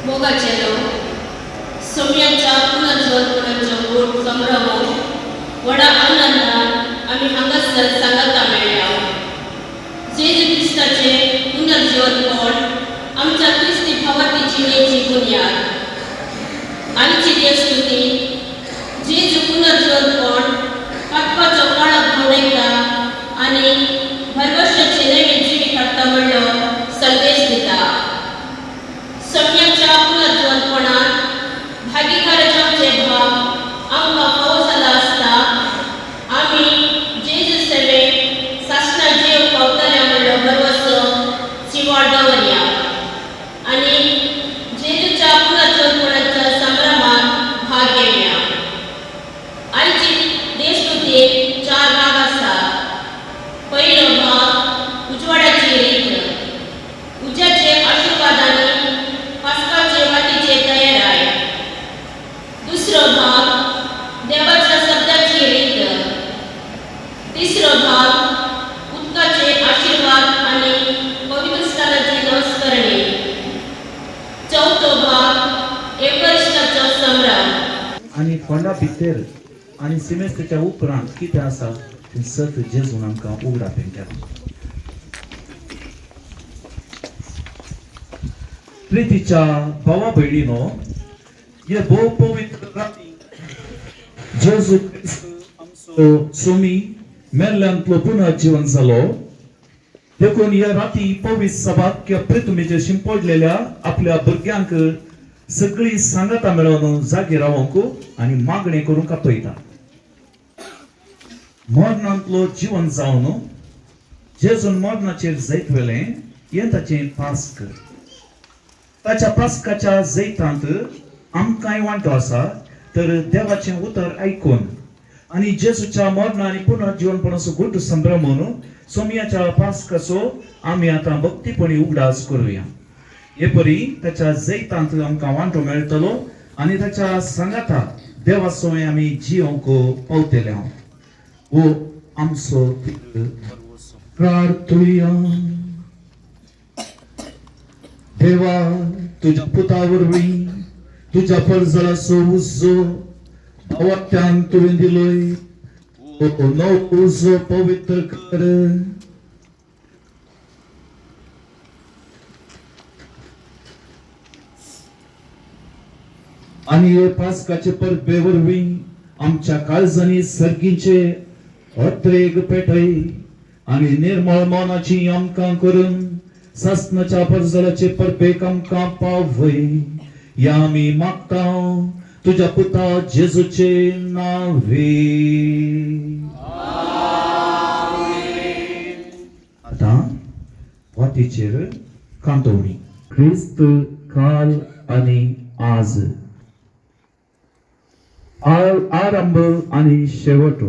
मोगाचेलो सोम्याच्या पुनर्जन्माच्या गोड संभ्रम व्हडा आनंदान आमी हांगासर सांगता मेळ्ळ्या. जेजू क्रिस्ताचे पुनर्जीवनपण आमच्या क्रिस्ती भावाची जिणेची बुन्याद. आमची देवस्तुती जेजू पुनर्जीवनपण पातपाचो काळाक घडयता आनी भरवशाचे नवे जिवी हाडटा म्हणलो संदेश दिता. सोम्याच्या पुनर्जीवनपणान भागीदार जावचे भाव आमकां फावो जाला आसता आमी जेजू सेवेक सासणा जीव पावतल्या म्हणलो भरवसो चिवाड दवरया आनी जेजूच्या पुनर्जीवनपणाच्या संभ्रमांत भाग घेवया. आयची देवस्तुतेक 4 भाग आसात. पयलो भाग उजवाडाची रीत, उज्याचे आशिर्वादांनी पास्काचे वाटीचे तयाराय. दुसरो भाग देवाच्या शब्दाची रीत. तिसरो भाग उदकाचे आशिर्वाद आनी पवित्र स्थानाची नमस्करणी. चौथो भाग एवरिस्टाचो संभ्रम. आनी फोंडा भितर आनी सिमेस्ताच्या उपरांत कितें आसा तें सत जेजून आमकां उगडापेन केलां. प्रितीच्या भावा भयणीनो, हे भोव पवित्र राती जेजू क्रिस्त आमचो सोमी मेल्ल्यांतलो पुनर्जीवन जालो. देखून ह्या राती पवित्र सभाक्य प्रितुमेचेर शिंपडलेल्या आपल्या भुरग्यांक सगळी सांगता मेळोवन जागी रावंक आनी मागणें करूंक आपयता. मरणांतलो जीवन जावन जेजून मरणाचेर जैत वेलें हें ताचें पास्क. ताच्या पास्काच्या जैतांत आमकांय वांटो आसा. तर देवाचें उतर आयकून आनी जेजूच्या मरणा आनी पुनर्जीवनपणाचो गोड संभ्रमून सोमयाच्या पास्काचो आमी आतां भक्तीपणी उगडास करुया. हे परी ताच्या जैतांत आमकां वांटो मेळटलो आनी ताच्या सांगाता देवा सोय आमी जियोंक पावतले. ओ आमचो प्रार्थुया. देवा, तुझ्या पुता वरवीं तुझ्या परजलाचो उजो भावात्यान तुवें दिलोय. ओ नवो उजो पवित्र कर. आनी हे पास्काचे परबे वरवीं आमच्या काळजांनी सर्गीचे अत्रेग पेटय आनी निर्मळ मनाची आमकां करून सासणाच्या परजलाचे परबेक आमकां पावय. या आमी मागता तुझ्या पुता जेजूचे नावे. आतां वातीचेर कांतवणी. क्रिस्त काल आनी आज, आरंभ आनी शेवट,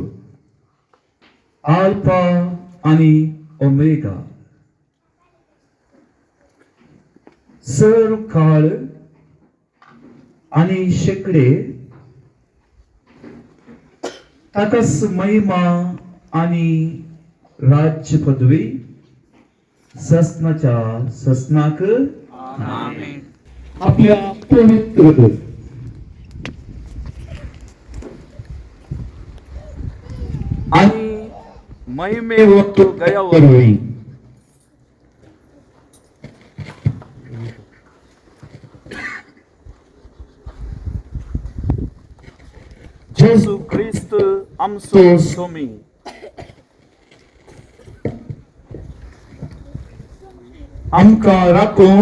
आल्फा आनी ओमेगा, सर्व काळ आनी शेकडे ताकाच महिमा आनी राज्य पदवी ससनाच्या ससनाक आमेन. आपल्या पवित्र आनी महिमे वक्तू गया वरवीं जेजू क्रिस्त आमचो सोमी आमकां राखूं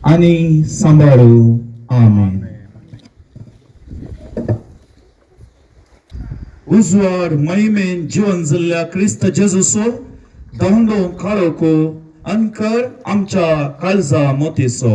आनी सांबाळूं. आमेन. उजवाड महिमेन जीवन जल्ल्या क्रिस्त जेजूचो दंडो काळोखो अंकर आमच्या काळजा मोतीचो.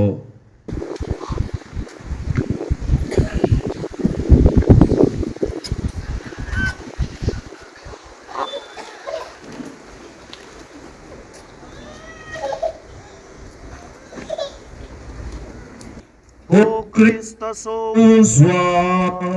O Cristo, usuário.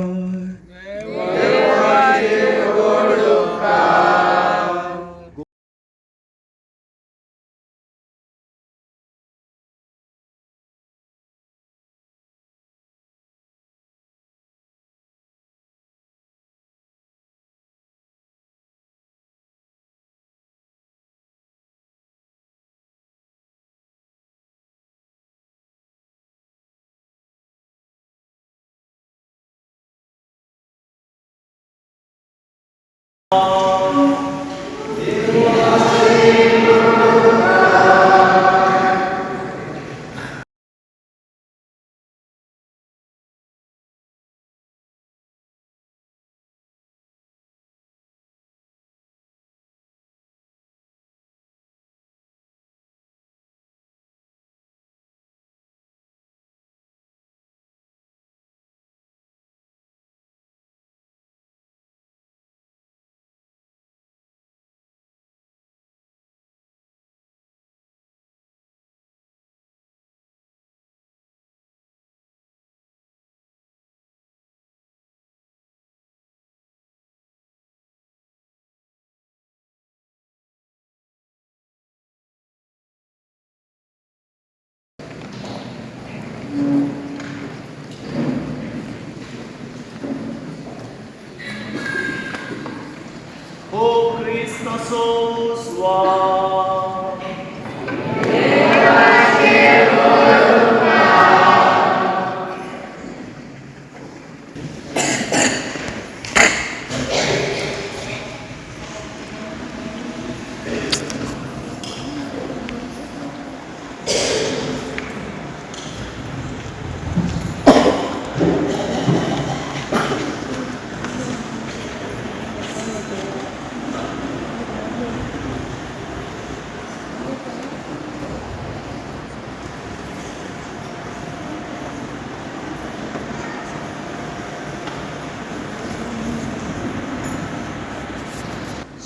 O Cristo suo.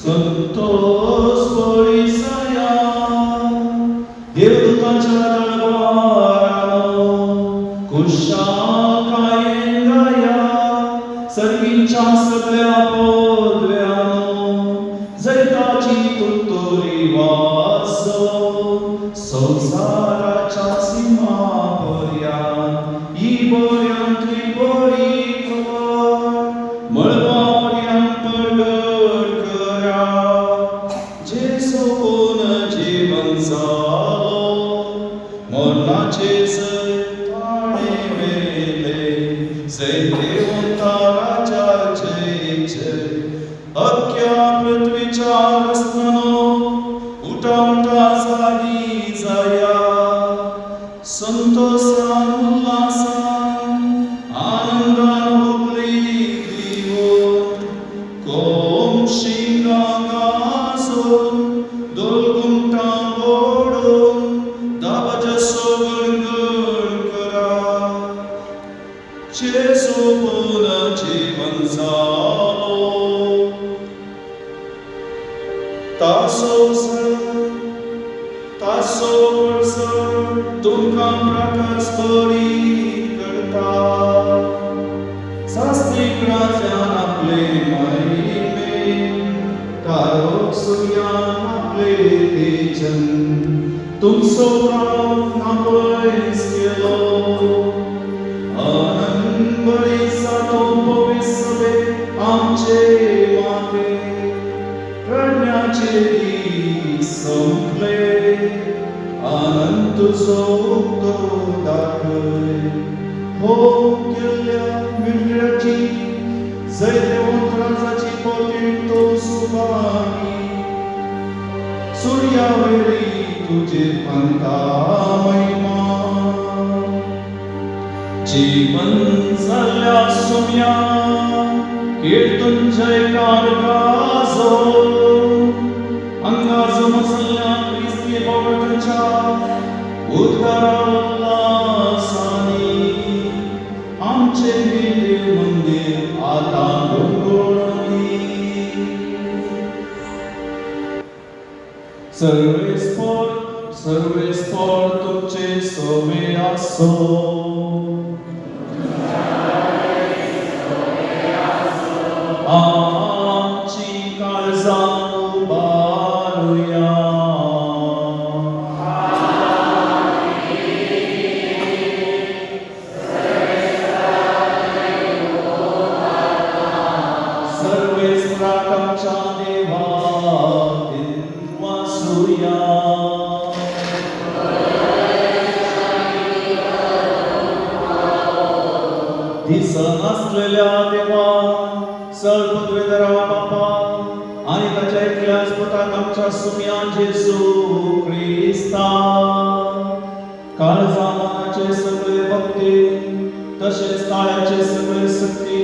Santos Polisaya, देवदूतांच्या दरबारानो, कुशाकायेंगाया, सर्वींच्या सगळ्या पोदव्यानो, जैताची तुतुरी वाजो, संसाराच्या सीमापर्यंत, ही बऱ्यांतली बरी खबर, मळबापर्यंत प्रगट करा. जेसू कोण जीवन जालो, मरणाचे ताणे मेले, देवता राजाचे जय. अख्ख्या पृथ्वीच्या रस्त्यानो उठा उठा जागी जाया. संतोषान उल्हासान आनंदान हुबली दिवून, कोम शिंगांगा आसून दोलगुमटां बोडून दाबाजसो गणगण करा. जेसू पूर्ण जीवन जालो, तासो पडसर तुमकां प्रकाश बरी करता. सास्तिकांतल्यान आपले महिमे, तारोक सुर्यान आपले तेजन, तुमचो प्राण नापयस केलो. आनंद बळी जातो पवित्र आमचे माते, रडण्याचे दीस संपले, आनंद तुझो उगतो दाखय. हो केल्ल्या मिंडळाची जैतवंत राजाची पोटी तो सुवाणी, सूर्यावरी तुझे पंथा महिमा. जीवन जाल्ल्या सोम्या कीर्तन जयकार गाजो. अंगाजो मसल्ल्या क्रिस्ती बावटाच्या उद्गारा उल्हासानी, आमचे देव मंदिर आता घोंघोळणी. सर्वे स्फोर तुमचे सोमे आसो. आमची काळजां उबारुया. सर्वेच रागाच्या देवा वासुया. दिसन असलेल्या देवा सर्वपदवेदरा बापा, आमच्या सुम्या जेजू ख्रिस्ता काळजा मनाचे सगळे भक्ती तसेच ताळ्याचे सगळे सक्ती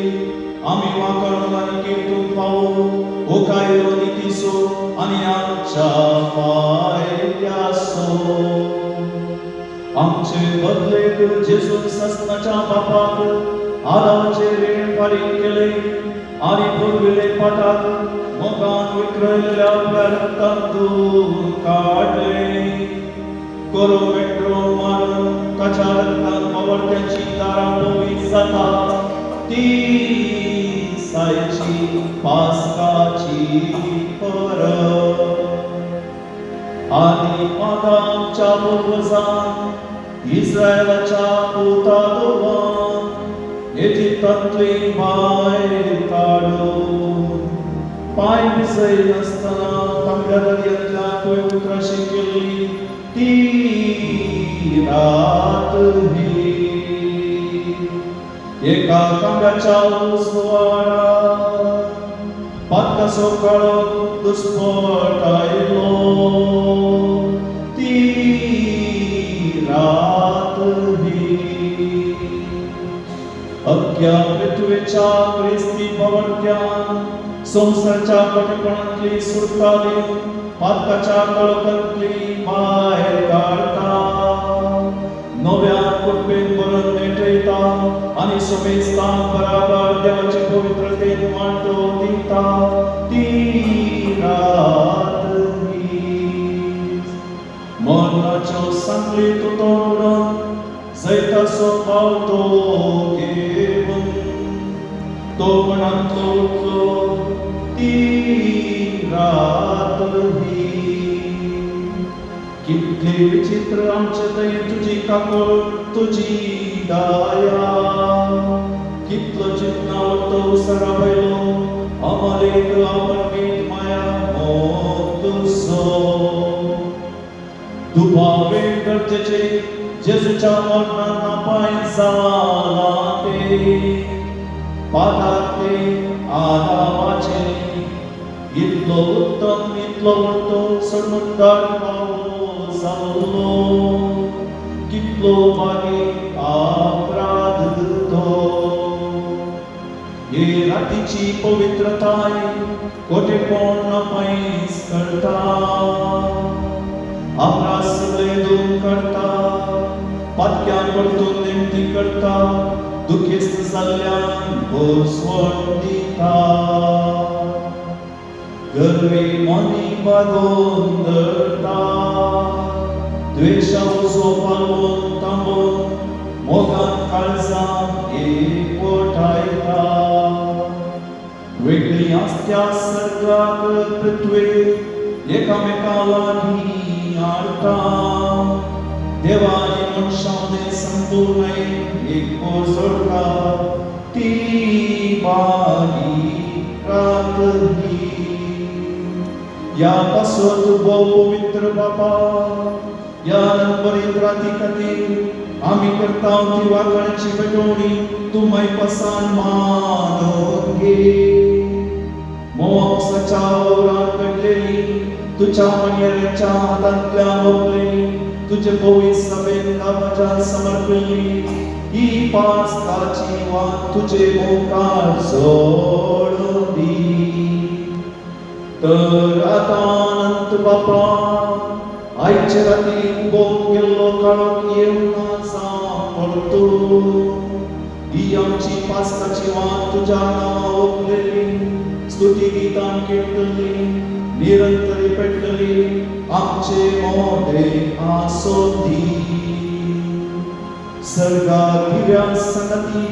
आम्ही वाकणून आणि कीर्तून पाहू ओ काय नीतीसो आणि आमच्या फायद्यासो आमचे बदले जेजू सस्नाच्या बापाक आदाचे ऋण फारीक केले आणि पुरविले पाठात मोगान विक्रयलेल्या आपल्या रक्तातून काढले करो मेट्रो मारून त्याच्या रक्तात पवरत्याची दारा पोवी जाता ती सायची पास्काची परब आणि आमच्या पूर्वजां इस्रायलाच्या पुतादोवान इजिप्तातली भायर काढून पाय पिसय नसताना तांबड्या दर्यांतल्या तुवें उतराशी केली ती रात ही एका कांब्याच्या सुवाळात पातकासो काळो दुस्पट आयलो ती रात ही अख्ख्या पृथ्वीच्या क्रिस्ती पवरत्यान संसारच्या कटकणांतली सुटताली पातकाच्या कळकांतली भायर काढता नव्या कुटुंबीक बरोवन नेटयता आणि सोमेस्तान बराबर देवाचे पवित्रतेन वांटो दिता ती रात हीच मरणाच्यो सांगली तुटोवन जैतासो पावतो घेवन तो मनांतलो उठलो ती रात ही कितले विचित्र आमचे दये तुझी काकोळ तुझी दया कितलो चित्नावतो सराबयलो अमलेक अपरमीत माया मोतुसो दुबावे गरजेचे जेजूच्या मरणांना पाय जाला ते पादार ते आदामाचे इतलो उत्तम इतलो व्हडलो सडमुद्दार पावो जावलो कितलो बागे अपराध तो हे रातीची पवित्रताय कोटेपण पयस करता आपला सगळे दूर करता पातक्यान परतून नेमती करता दुखेस्त जाल्ल्यान भोसवण दिता गर्वी मनी बागोन धरता द्वेषा उजो पालवून तांबून मोगान काळजान एकवटायता वेगळी आसत्या सर्गाक पृथ्वी एकामेका लागीं हाडटा देवानी मनशांनी संपूर्ण एकको जोडटा ती बारी रात ही या पासत भोव पवित्र बापा या नंबरीत राती खातीर आमी करता ती वागण्याची पेटोवणी तूं मैपसान मानून घे मोक्षाच्या ओरात घडलेली तुझ्या मनेऱ्याच्या हातांतल्यान ओपलेली तुझे पवित्र सभेन कामाच्या समर्पली ही पास्काची वाट तुझे मोकार सोडून दी तर आता अनंत बापा आयचे राती उबोवन गेल्लो काळोख येवना सांपडतो ही आमची पास्काची वाट तुझ्या नांवा ओपलेली स्तुती गितां कीर्तली निरंतरी पेटली आमचे मोठे आसोधी सर्गार दिव्या संगती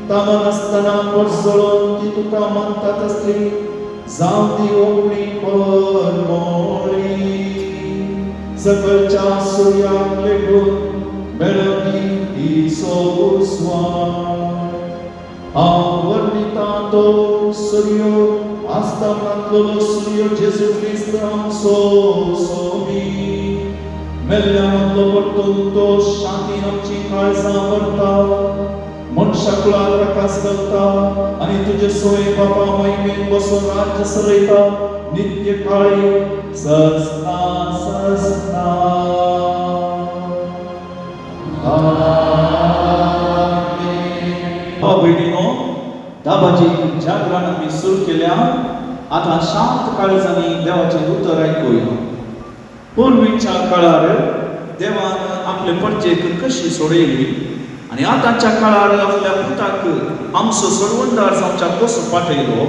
तामन असताना पडसळून ती तुका म्हणतात असली जावं ती ओपणी परमोळी सकलच्या सूर्याक लेगून मेळोदी ती सोस्वार हांव वर्णिता तो सूर्य आस्तावनांतलो सूर्य जेजू ख्रिस्त आमचो सोबी मेल्ल्या मदलो परतून तो शांतीन आमची काळजां भरता मनशा कुळात प्रकाश घालता आणि तुझे सोय बाबा महिमेन बसून राज्य सरयता नित्य काळी ससना ससना भयणीनो दाबाची जागरण आम्ही सुरू केल्या आता शांत काळजांनी देवाचे उतर ऐकूया पूर्वीच्या काळार देवान आपले परचेक कशी सोडयली आणि आताच्या काळार आपल्या पुताक आमचो सोडवणदार जावच्या कसो पाठयलो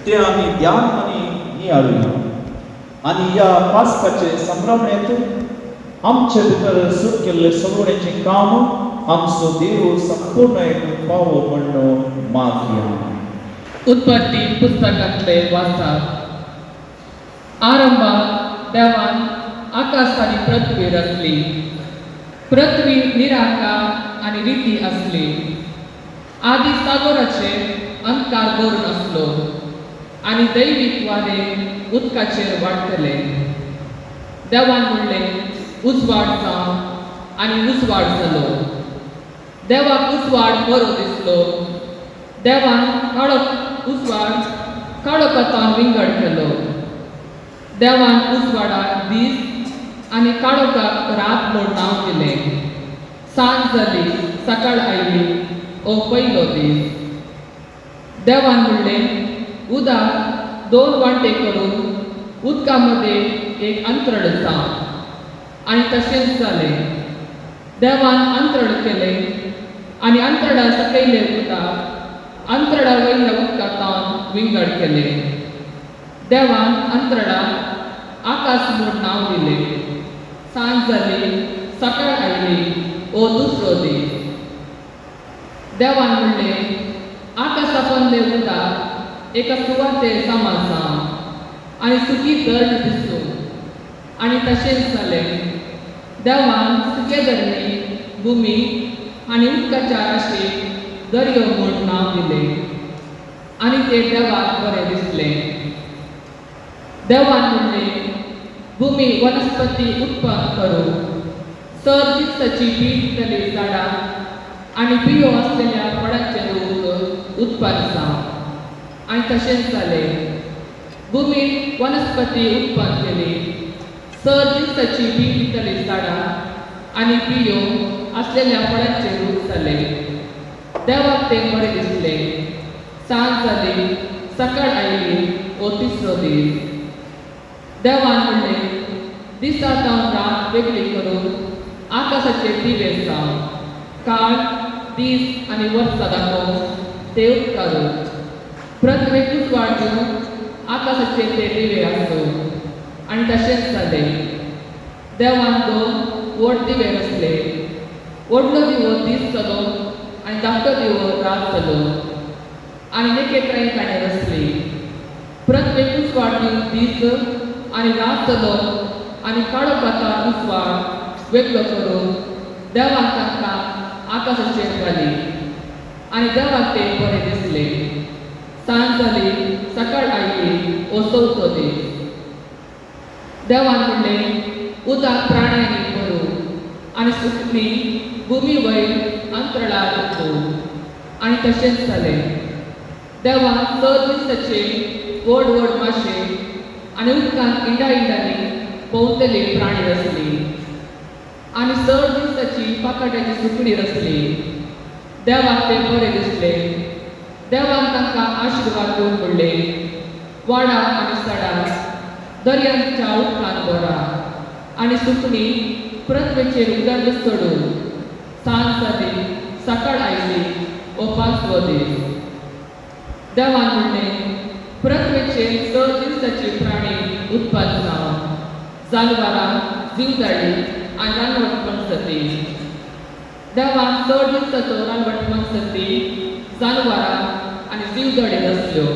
ते आम्ही ध्यान आणि नियाळुया आणि या पास्काचे संभ्रमणेत आमचे भितर सुरू केल्ले सोडवण्याचे काम आमचो देव संपूर्ण पावो म्हणून मागया. उत्पत्ती पुस्तकातले वाचतात. आरंभात देवान आकाश आणि पृथ्वी रचली. पृथ्वी निराकार आणि रिती असली. आदी सागराचे अंतकार भरून असलो आणि दैविक वारे उदकाचेर वाडटले. देवान म्हणले उजवाड जावं आणि उजवाड जालो. देवाक उजवाड बरो दिसलो. देवान उजवाड काळो कथान विंगड केलो. देवान उजवाडाक दीस आणि काळोखाक रात म्हूण नांव दिलें. सांज जाली सकाळ आयली ओ पयलो दीस. देवान म्हणलें उदक दोन वांटे करून उदका मदें एक अंतरड जावं आणि तशेंच जालें. देवान अंतरड केलें आणि अंतरडा सकयले उदक अंतरडा वयल्या उदकांत विंगड केलें. देवान अंतरडा आकाश म्हूण नांव दिलें. सांज जाली सकाळ आयली ओ दुसरो दीस. देवान म्हणलें आकाशांतले उदक एका सुवातेर जमा जावं आणि सुकी दर्ड दिसूं आणि तशेंच जालें. देवान सुके धरणी भुमी आणि उदकाच्या राशीक दर्यो म्हूण नांव दिलें आणि ते देवाक बरें दिसलें. देवान म्हणलें भूमी वनस्पती उत्पन्न करूं. सर दिसाची बीटतली झाडां आणि बियो असलेल्या फळांचे रूप उत्पन्न जावं आणि तशेंच जालें. भूमीन वनस्पती उत्पन्न केली. सर दिसाची बीटतली झाडां आणि बियो असलेल्या फळांचे रूप जाले. देवाक ते बरें दिसलें. सांज जाली सकाळ आयली ओ तिसरो दीस. देवान म्हणलें दिसांत रात वेगळी करून आकाशाचे दिवे जावं. काळ दीस आणि वर्सां दाखोवन ते उपकारून पृथ्वीक उजवाड दिवन आकाशाचे ते दिवे आसूं आणि तशेंच जालें. देवान दोन व्हड दिवे रचले. व्हडलो दिवो दीस जालो आणि धाकटो दिवो रात जालो आणि नखेत्रांय ताणें रचली. पृथ्वीक उजवाड दिवन दीस आणि रात जालो आणि काळोखांत उजवाड वेगळो करून देवान तांकां आकाशाचेर घाली आणि देवाक ते बरें दिसलें. सांज जाली सकाळ आयली ओ चवथो दीस. देवान म्हणलें उदक प्राण्यांनी भरूं आणि सुकणी भुमी वयर अंतरळार उठूं आणि तशेंच जालें. देवान 6 दिसाचे व्हड व्हड माशे आणि उदकांत इंडांनी भोंवतली प्राणी रचली आणि 6 दिसाची पाकाट्याची सुकणी रचली. देवाक ते बरें दिसलें. देवान तांकां आशिर्वाद दिवन म्हणलें वाडा आणि सडा दर्यांच्या उदकांत भरा आणि सुकणी पृथ्वीचेर उदक चडून. सांज जाली सकाळ आयली ओ पांचवो दीस. देवान म्हणलें पृथ्वीचेर 6 दिसाची प्राणी उत्पन्न जावं. जानवरां जीवदाळी आणि रानवट वनस्पती. देवान 6 दिसाचो रानवट वनस्पती जानवरां आणि जीवदाळी रचल्यो.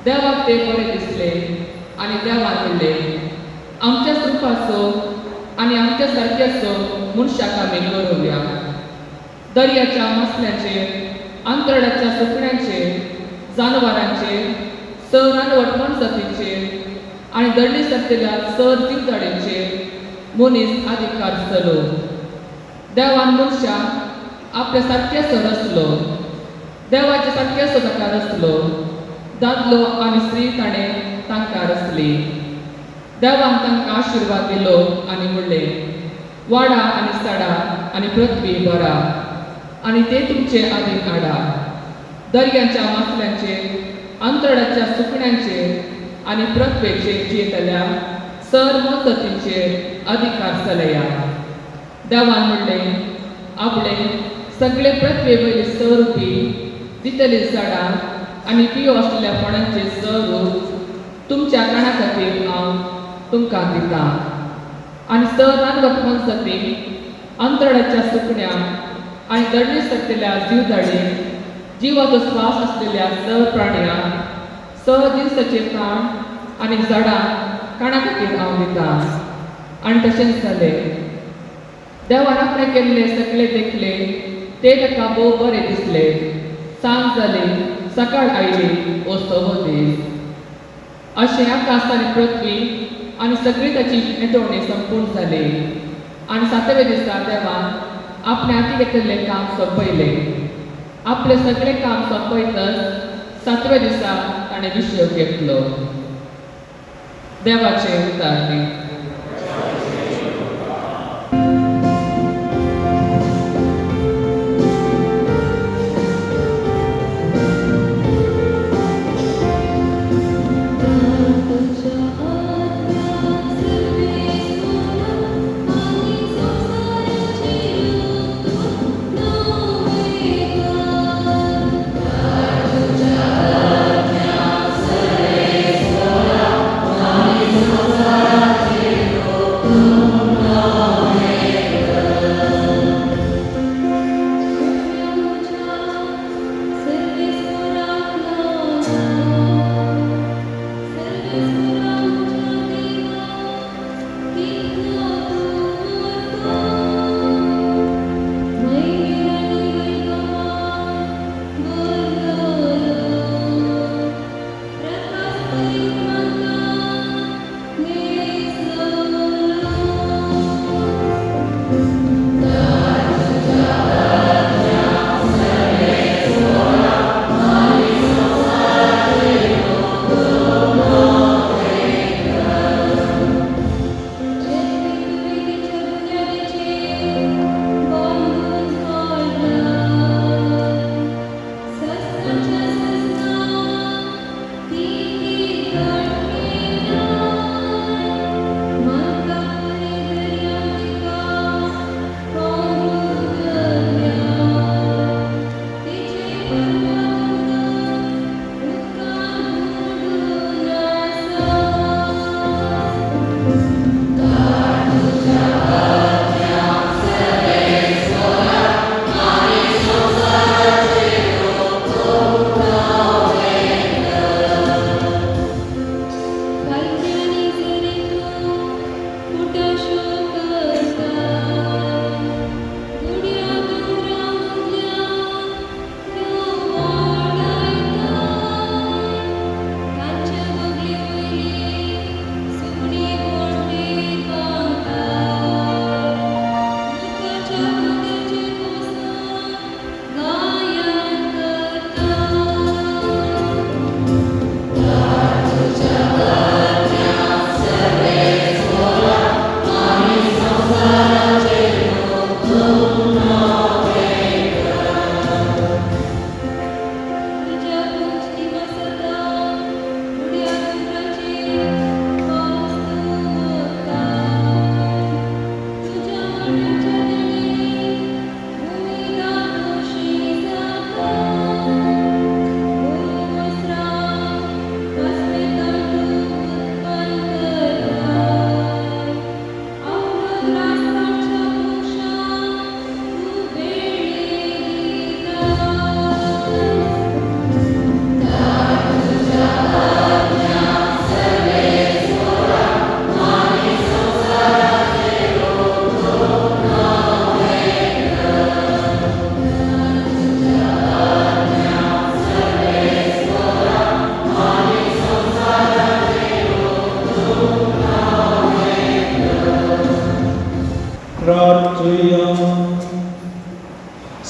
देवाक ते बरें दिसलें आणि देवान म्हणलें आमच्या स्वरुपाचो आणि आमच्या सारक्याचो मनशाक आमी घडोवया. दर्याच्या मसल्यांचेर अंतरळाच्या सुकण्यांचेर जानवरांचेर 6 रानवट वनस्पतींचेर आणि दंडी सत्तेल्या 6 जीवदाळींचेर मनीस अधिकार जालो. देवान मनशाक आपल्या सारकेसो रचलो, देवाचे सारकेसो ताका रचलो, दादलो आनी स्त्री ताणें तांकां रचली. देवान तांकां आशिर्वाद दिलो आनी म्हणलें, वाडा आनी सडा आनी पृथ्वी भरा आनी ते तुमचे आदीन हाडा. दर्यांच्या माथल्यांचेर, अंतरणाच्या सुकण्यांचेर आनी पृथ्वेचेर जियेतल्या सर्व मोजतींचेर अधिकार चलया. देवान म्हणलें, आपले सगळे पृथ्वे वयली स्वरुपी दितली झाडां आनी पियो आसलेल्या फळांचे स्वरूप तुमच्या काणा खातीर हांव तुमकां दितां. आनी रानवट वनस्पती, अंतरणाच्या सुकण्यांक आनी दडणी सट्टेल्या जीवदाडीक, जिवाचो स्वास आसलेल्या सर प्राण्यांक, दिवसाचे प्राण आनी झाडां काणा खातीर हांव दितां. आनी तशेंच जालें. देवान आपणे केल्ले सगळे देखले ते ताका भोव बरें दिसले. सांज जाली, सकाळ आयली, ओ सवो दीस. अशें आकाश आनी पृथ्वी आनी सगळी ताची येतोवणी संपूर्ण जाली. आनी 7व्या दिसा देवान आपणे हाती घेतिल्लें काम सोंपयलें. आपले सगळे काम सोंपयतच 7व्या दिसा ताणें विश्राम घेतलो. देवाचे उतारणे.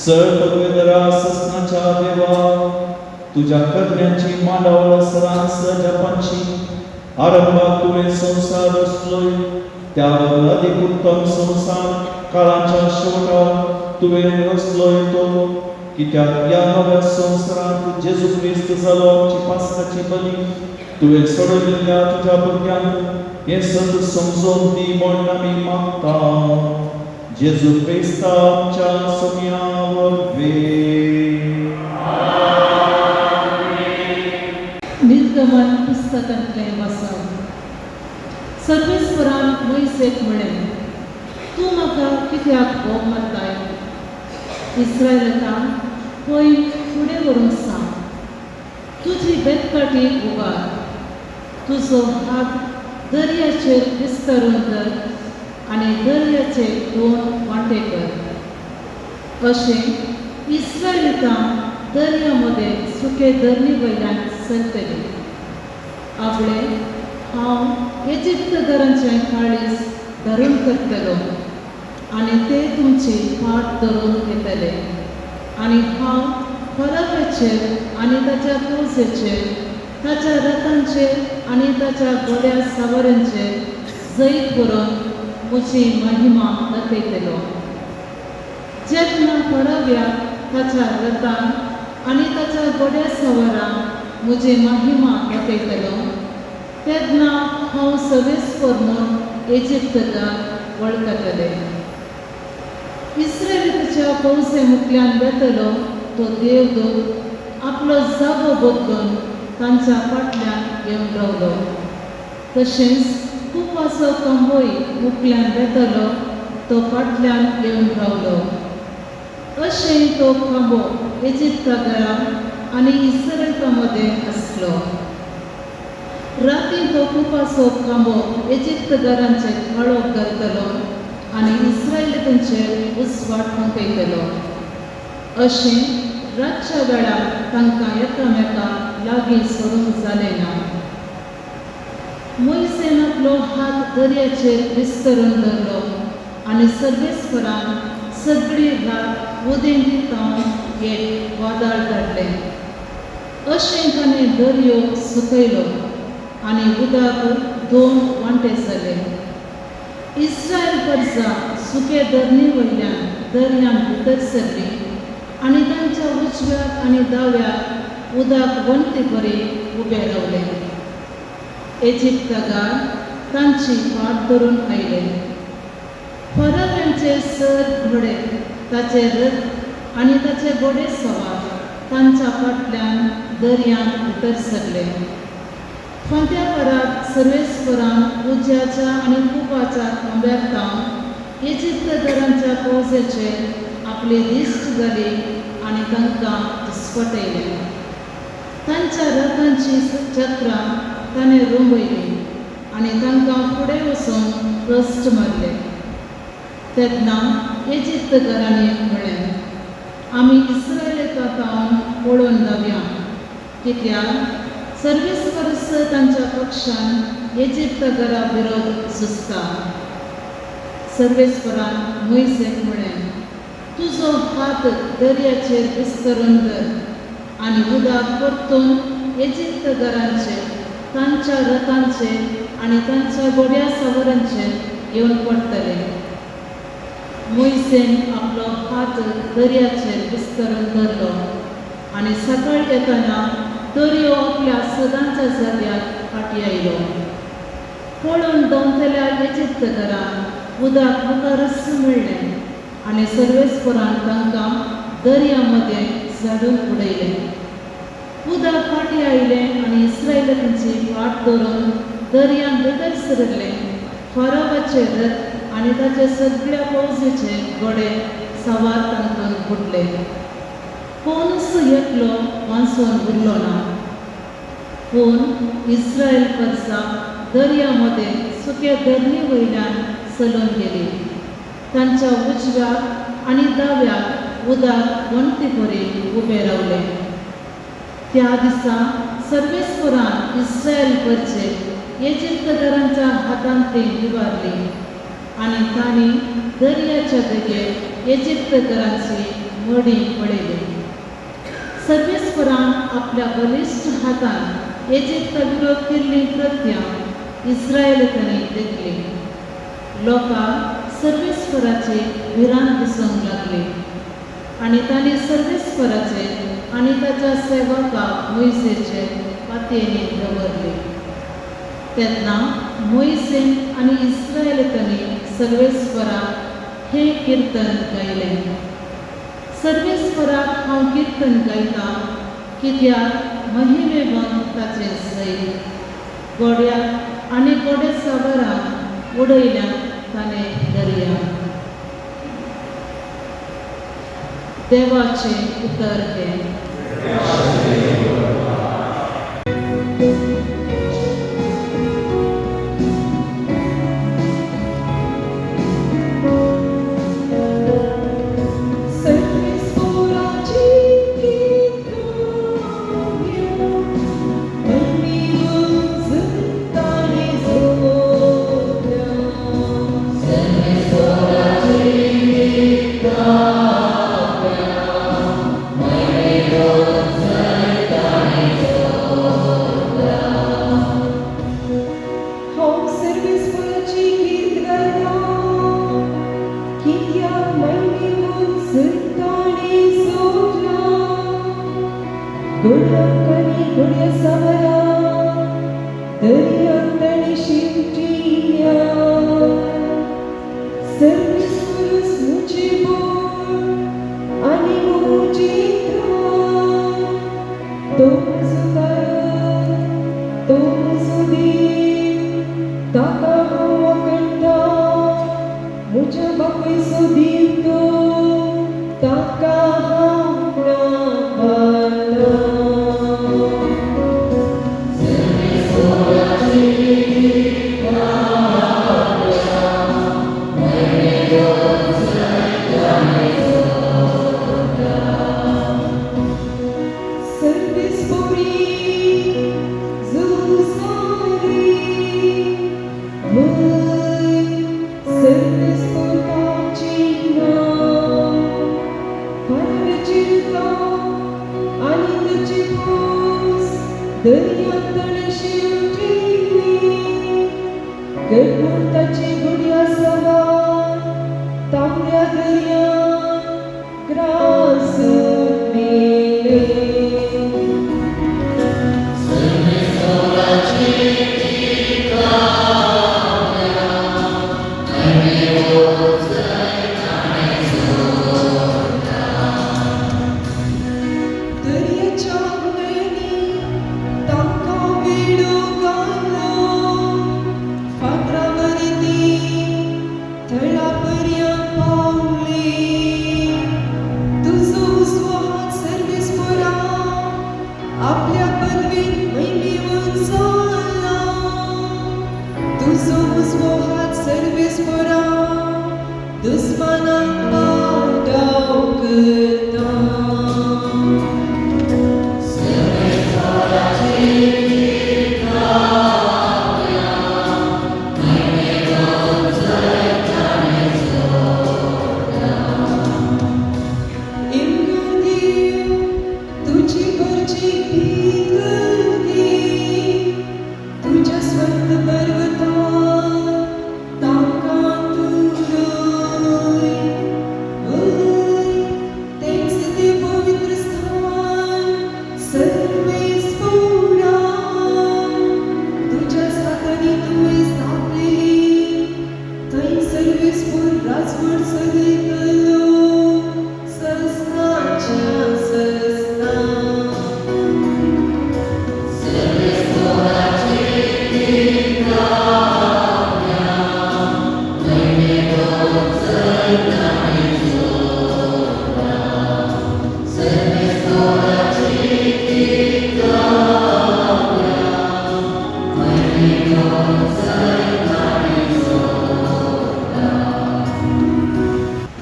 सर्ववेदरा ससनाच्या देवा तुझ्या करण्याची मांडावळ सरास जपांची आरंभात तुवें संसार रचलोय त्यावर अधिक उत्तम संसार काळाच्या शेवटाक तुवें रचलोय तो कित्याक या नव्या संवसारांत जेजू ख्रिस्त जालो आमची पासकाची बली तुवें सोडविल्ल्या तुझ्या भुरग्यांक हें सत समजोन दी म्हण आमी मागता जेजू ख्रिस्त आमच्या सोम्यावर निर्गमन पुस्तकांतलें वाचन सर्वेस्परान मोइसेक म्हळें तूं म्हाका कित्याक भोग मारताय इस्रायेलांक पळय फुडें व्हरूंक सांग तुजी बेतकाटी उबार तुजो हात दर्याचेर विस्तारून धर आनी दर्याचे दोन वांटे कर अशें इस्रायेलांक दर्या मदें सुके धरणी वयल्यान सरतली आपले हांव इजिप्तकारांचें काळीज धरून करतलो आनी ते तुमची फाट धरून घेतले आनी हांव फरावाचेर आनी ताच्या फौजेचेर ताच्या रथांचेर आनी ताच्या घोड्या सवारांचेर जैत करून म्हजी महिमा दाखयतलो जेन्ना फराव्याक ताच्या रथान आनी ताच्या घोड्या सवारांक म्हजी महिमा दाखयतलो तेन्ना हांव सवेस्पर म्हूण इजिप्तकाक वळखतले इस्रायेलाच्या फौजे मुखल्यान वेतलो तो देवदूत आपलो जागो बदलून तांच्या फाटल्यान येवन रावलो तशेंच खूब असो कंबोय मुखल्यान वेतलो तो फाटल्यान येवन रावलो अशें तो खांबो इजिप्तकारांक आनी इस्रायेला मदें आसलो राती तो खूब असो खांबो इजिप्तकारांचे काळोख घालतलो आनी इस्रायेलींचेर उसवाट फुंकयतलो अशें रातच्या वेळार तांकां एकामेकांक लागीं सरूंक जालें ना मोइसेन आपलो हात दर्याचेर विस्तरून धरलो आनी सर्वेस्परान सगळी रात उदेंती तावन एक वादळ धाडलें अशें ताणें दर्यो सुकयलो आनी उदक दोन वांटे जाले इस्रायल परजा सुके धरणी वयल्यान दर्यान भितर सरली आनी तांच्या उजव्याक आनी दाव्याक उदक वंटे परी उबे रावले इजिप्तकार तांची फाट धरून आयले फरावांचे सर घोडे ताचे रथ आनी ताचे घोडे सवार तांच्या फाटल्यान दर्यान भितर सरले फांत्या परात सर्वेस्परान उज्याच्या आनी कुपाच्या खांब्यार तावन इजिप्तकारांच्या फौजेचेर आपली दिश्ट घाली आनी तांकां दिसपटयले तांच्या रथांची चक्रां ताणें रोंबयली आनी तांकां फुडें वचून कश्ट मारले तेन्ना इजिप्तकारांनी म्हळें आमी इस्रायेलाक तावन पळोवन धांवया कित्याक सर्वेस्परस तांच्या पक्षान इजिप्तकारा विरोध झुजता सर्वेस्परान मोइसेक म्हळें तुजो हात दर्याचेर विस्तरून धर आनी उदक परतून इजिप्तकारांचे तांच्या रथांचेर आनी तांच्या घोड्या सवारांचेर येवन पडटले मोइसेन आपलो हात दर्याचेर विस्तरून धरलो आनी सकाळ येताना दर्यो आपल्या सदांच्या जाग्यार फाटी आयलो पळोवन धांवतल्या इजिप्तकारांक उदक मुखारच मेळ्ळें आनी सर्वेस्परान तांकां दर्या मदें झाडून उडयलें उदक फाटी आयलें आनी इस्रायेलींची फाट धरून दर्यान भितर सरले फरावाचे रथ आनी ताचे सगळ्या फौजेचे घोडे सवार तांतून बुडले कोणूच एकलो वांचून उरलो ना पूण इस्रायल परसा दर्या मदें सुक्या धरणी वयल्यान चलून गेली तांच्या उजव्याक आनी दाव्याक उदक वंटे परी उबे रावले त्या दिसा सर्वेस्परान इस्रायल परचे इजिप्तकारांच्या हातांत निवारली आनी तांणी दर्याच्या देगेर इजिप्तकारांची मडी पडयले. सर्वेस्परान आपल्या बलिश्ट हातान इजिप्ता विरोध केल्ली कृत्यां इस्रायेलींनी देखली. लोकांक सर्वेस्पराचे भिरांत दिसूंक लागली आनी तांणी सर्वेस्पराचेर आनी ताच्या सेवकाक मोइसेचेर पातयेनी दवरली. तेन्ना मोइसेन आनी इस्रायेलींनी सर्वेस्पराक हे किर्तन गायलें. सर्वेस्पराक हांव किर्तन गायतां, कित्याक महिमेवंत ताचे सैत. गोड्याक आनी गोडे सागरान उडयल्यात ताणें दर्या. देवाचे उतर हे.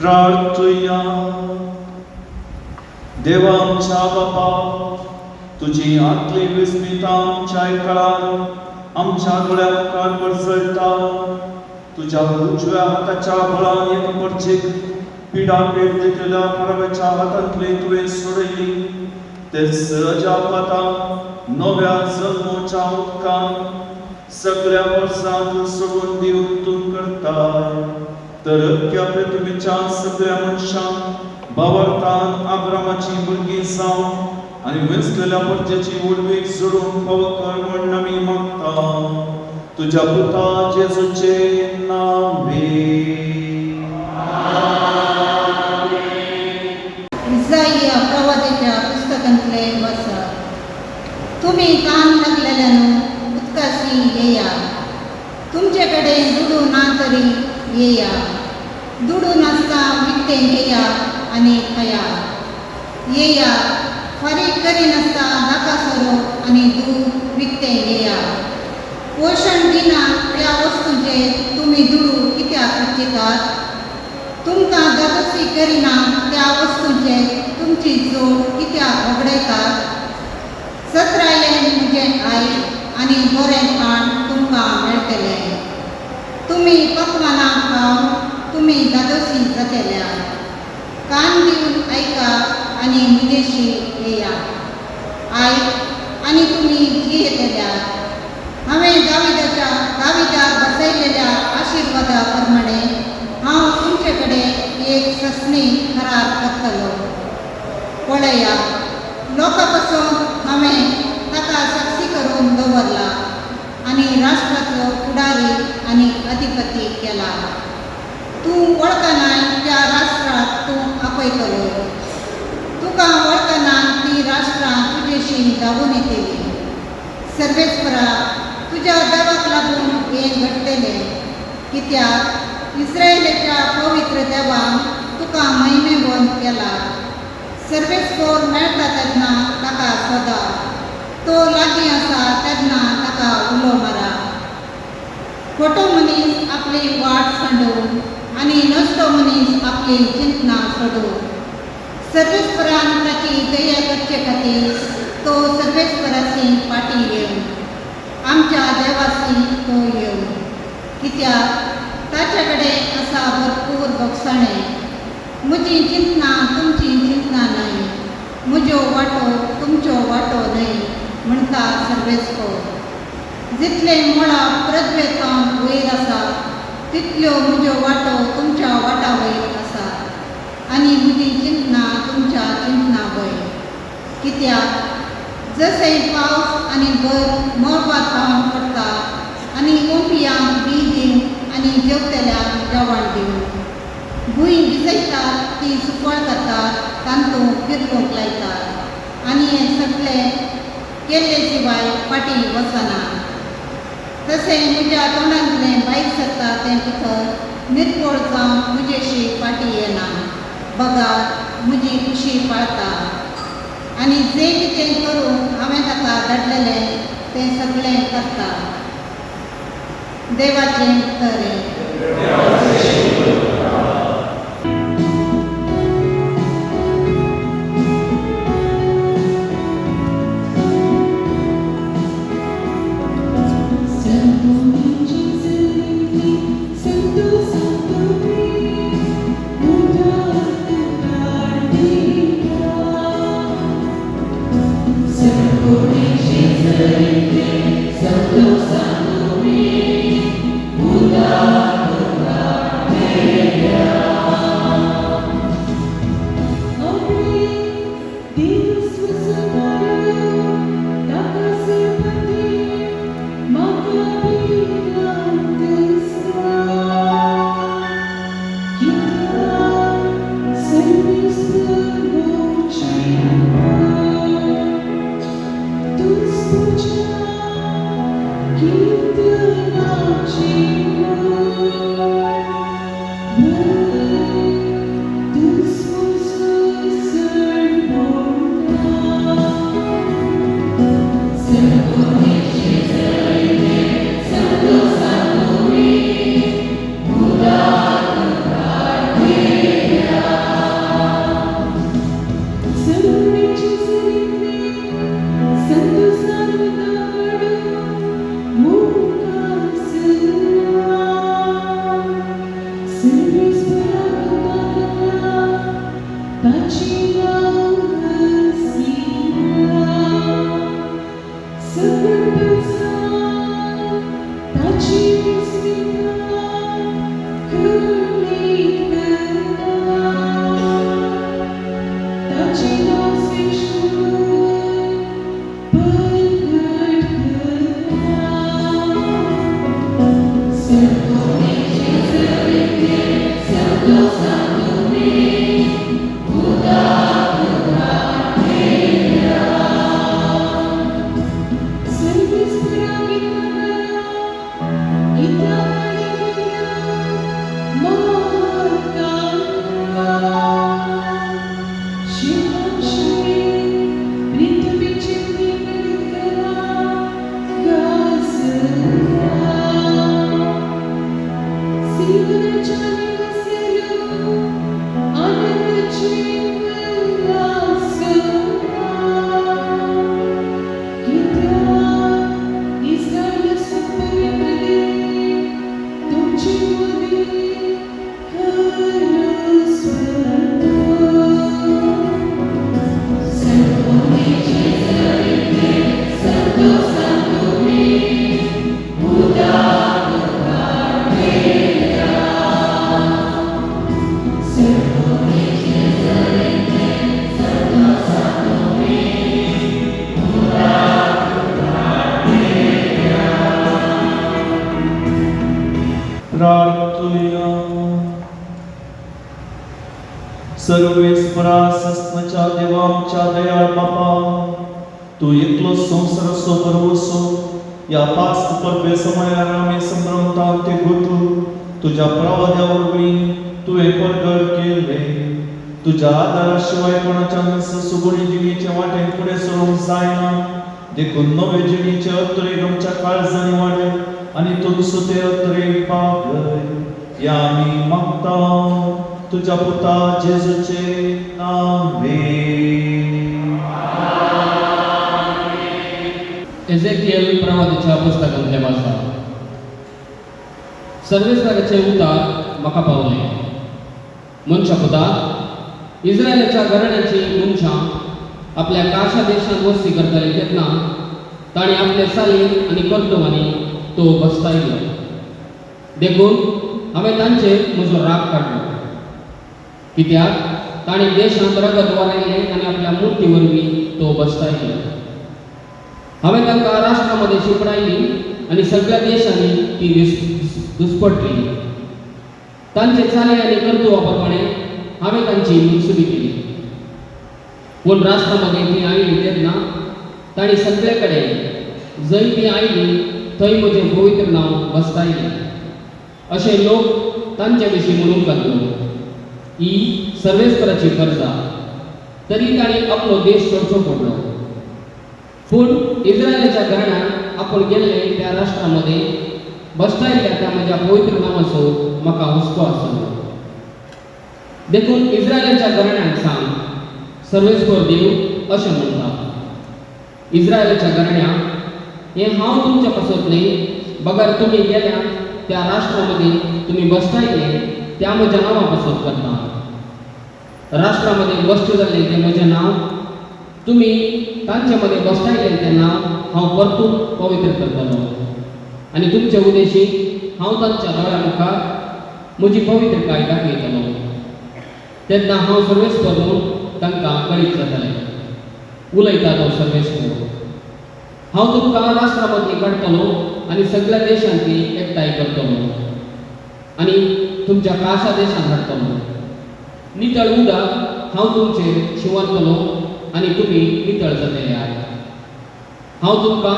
प्रार्थुया. देवा आमच्या बापा, तुझी आतली विस्मिता आमच्या काळात आमच्या दोळ्या मुखार बरसळटा. तुझ्या उजव्या हाताच्या बळान एक परचेक पिडापेट देखलेल्या परव्याच्या हातांतली तुवें सोडयली ते सहजापाता नव्या जल्मोच्या उदकान सगळ्या वर्सांत सोडून दिवून तूं करताय तर अख्ख्या पृथ्वीच्या सगळ्या मनशांक भावार्थान आब्रामाची भुरगीं जावं आनी वेंचलेल्या परजेची उडवीक जोडून फावो कर म्हूण आमी मागता तुज्या पुता जेजूचे नांवे. इस्रायेलिया प्रवादीच्या पुस्तकांतले वाचा. तुम्ही ताण लागलेल्यानं उदकाशी येया, तुमचे कडेन दुडू ना तरी येया, दुडू नासता विकतें घेया आनी खाया. येया, फारीक करी नासता नाका सोरो आनी दूध विकतें घेया. पोशण दिना त्या वस्तूंचे तुमी दुडू कित्याक चिंतात? तुमकां दादोशी करिना त्या वस्तूंचे तुमची जोड कित्याक वगडयतात? सत्रायलें म्हजें आयक आनी बरें खाण तुमकां मेळटलें. तुमी पक्वानां खावन तुमी दादोशी जातल्या. कान दिवन आयका आनी म्हजेशी येया. आयक आनी तुमी जियेतल्यात. हांवें दाविदाक बसयलेल्या आशिर्वादा प्रमाणे हांव तुमचे कडेन एक ससणी करार करतलो. पळया, लोकां पासून हांवें ताका साक्षी करून दवरला आनी राष्ट्राचो फुडारी आनी अधिपती केला. तूं वळखनाय त्या राष्ट्राक तूं आपयतलो. तुका वळखनान ती राष्ट्रां तुजेशी धांवून येतली. सर्वेस्परा, तुज्या देवाक लागून हें घडटलें, कित्याक इस्रायेलाच्या पवित्र देवान तुका महिमेवंत केला. सर्वेस्पोर मेळटा तेन्ना ताका सोदा, तो लागीं आसा तेन्ना ताका उलो मारा. खोटो मनीस आपली वाट सांडून आनी नश्टो मनीस आपली चिंतना सोडून सर्वेस्परान ताची दया करचे खातीर तो सर्वेस्पराची फाटीं येवन आमच्या देवाची तो येवन, कित्याक ताचे कडेन आसा भरपूर भोगसाणें. म्हजी चिंतना तुमची चिंतना न्हय, म्हजो वांटो तुमचो वांटो न्हय म्हणटा सर्वेस्पर. जितले मोळा पृथ्वेतान वयर आसा तितल्यो म्हजो वांटो तुमच्या वांटा वयर आसा आनी म्हजी चिंतना तुमच्या चिंतना वयर. कित्याक जशें पावस आनी भर मळबात थावन पडटा आनी ओंपियांक बी दिवन आनी जेवतल्यांक जेवण दिवन भूंय भिजयतात ती सुकळ करतात, तांतूं फिरलोंक लायतात आनी हें सगळें केल्ले शिवाय फाटीं वचना. तशें म्हज्या तोंडांतलें भायर सरता तें भितर निर्मळ जावन म्हजेशी फाटीं येना. बगात, म्हजी खुशी पाळता आनी जें कितें करूंक हांवें ताका धाडलेलें तें सगळें करता. देवाचें उतरें. Santo, Santo, Buddha, Buddha. प्रार्थूया. सर्वेस्परा सस्मच्या देवा आमच्या दयाळ बापा, तू एकलो संसाराचो बरोवसो या पाच परबे समयार आमी संभ्रमता ते गोठू तुझ्या प्रवाद्या वरवीं तुवें परगट केले. तुझ्या आदाराशिवाय कोणाच्या सुगुणी जिणेचे वाटेन फुडें सरूंक जायना. देखून नवे जिणेचे अत्तरेक आमच्या काळजांनी वाडय आनी तुमचो ते अत्तरेक पावय या आमी मागता तुझ्या पुता जेजूचे नावे. एझेकिएल प्रवादीच्या पुस्तकांतले वाचा. सर्वेस्पराचे उतार म्हाका पावले. मनशा पुता, इस्रायलाच्या घराण्याची मनशां आपल्या काशा देशांत वस्ती करताली तेन्ना ताणें आपल्या साली आनी कर्तुवांनी तो बसतायलो. देखून हांवें तांचेर म्हजो राग काडलो, कित्याक ताणें देशांत रगत वारयलें आनी आपल्या मुर्ती वरवीं तो बसतायलो. हांवें तांकां राष्ट्रांमध्ये शिपडायली आनी सगळ्या देशांनी ती दुस्पटली. तांचे चाले आनी कर्तुवा प्रमाणे हांवें तांची मनसुबी केली. पूण राष्ट्रांमध्ये ती आयली तेन्ना ताणी सगळे कडेन जंय ती आयली थंय म्हजें पवित्र नांव बसतायलें अशें लोक तांचे विशीं म्हणूंक लागलो. ही सर्वेस्पराची कर्जा. तरी ताणी आपलो देश सोडचो पडलो. पूण इस्रायलाच्या घराण्यान आपूण गेल्ले त्या राष्ट्रांमध्ये बसतायल्ल्या त्या म्हज्या पवित्र नांवाचो म्हाका हुस्को आसलो. देखून इस्रायलाच्या घराण्याक सांग, सर्वेस्पर देव अशें म्हणटा, इस्रायलाच्या घराण्याक हें हांव तुमच्या पासत न्ही, बगर तुमी गेल्या त्या राष्ट्रांमध्ये तुमी बसतायले त्या म्हज्या नांवा पासत करता. राष्ट्रांमध्ये बश्ट जाल्ले तें म्हजें नांव तुमी तांचे मदें बसतायले तें नांव हांव परतून पवित्र करतलो आनी तुमचे उदेशीक हांव तांच्या दोळ्या मुखार म्हजी पवित्रकाय दाखयतलो. तेन्ना हांव सर्वेस्पर म्हूण तांकां कळीत जातलें. उलयता तो सर्वेस्पर, हांव तुमकां राष्ट्रांमदली काडटलो आनी सगळ्या देशांतली एकठांय करतलो आनी तुमच्या काशा देशांत हाडटलो. नितळ उदक हांव तुमचेर शिंवरतलो आनी तुमी नितळ जातले. हांव तुमकां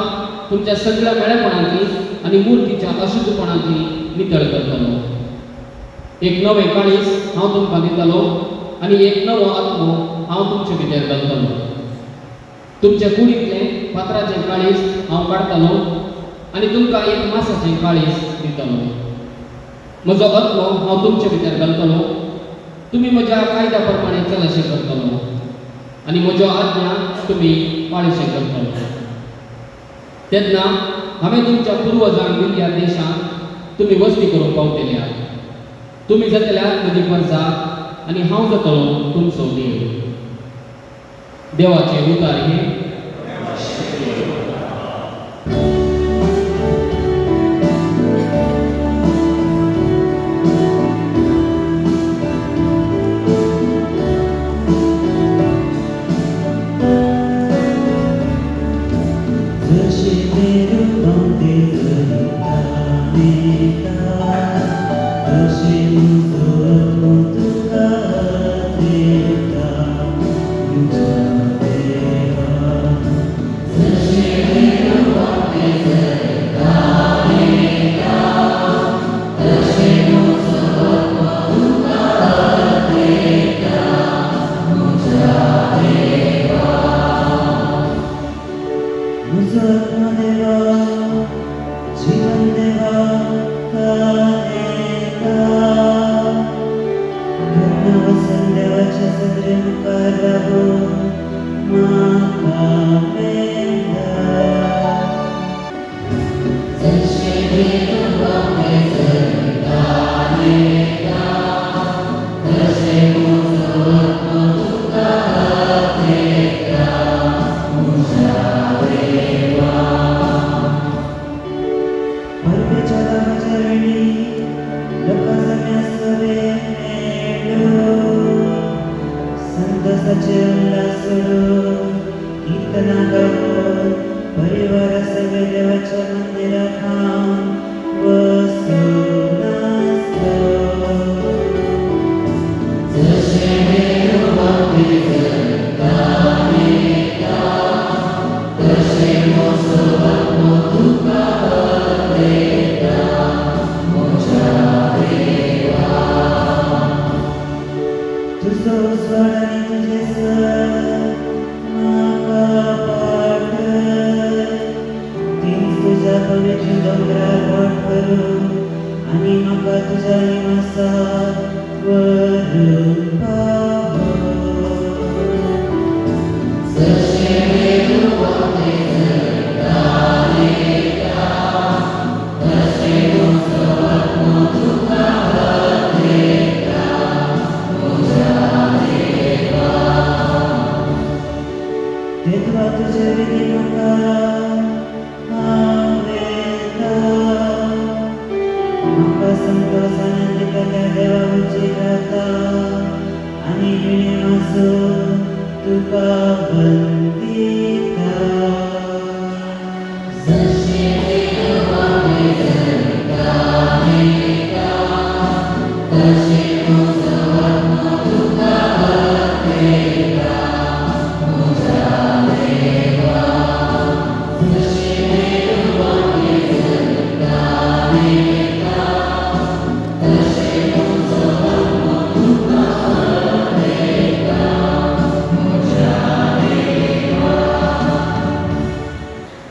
तुमच्या सगळ्या मेळेपणांतली आनी मुर्तीच्या अशुद्धपणांतली नितळ करतलो. एक नवें काळीज हांव तुमकां दितलो आनी एक नवो आत्मो हांव तुमचे भितर घालतलो. तुमच्या कुडींतलें फातराचें काळीज हांव काडटलो आनी तुमकां एक मासाचें काळीज दितलो. म्हजो आत्मो हांव तुमचे भितर घालतलो. तुमी म्हज्या कायद्या प्रमाणे चलशें करतलो आनी म्हज्यो आज्ञा तुमी पाळशें करतलो. तेन्ना हांवें तुमच्या पुर्वजांक दिल्ल्या देशांत तुमी वस्ती करूंक पावतल्या. तुमी जातल्यात म्हजी कर्जा आनी हांव जातलो तुमचो देव. देवाचे उतार हे.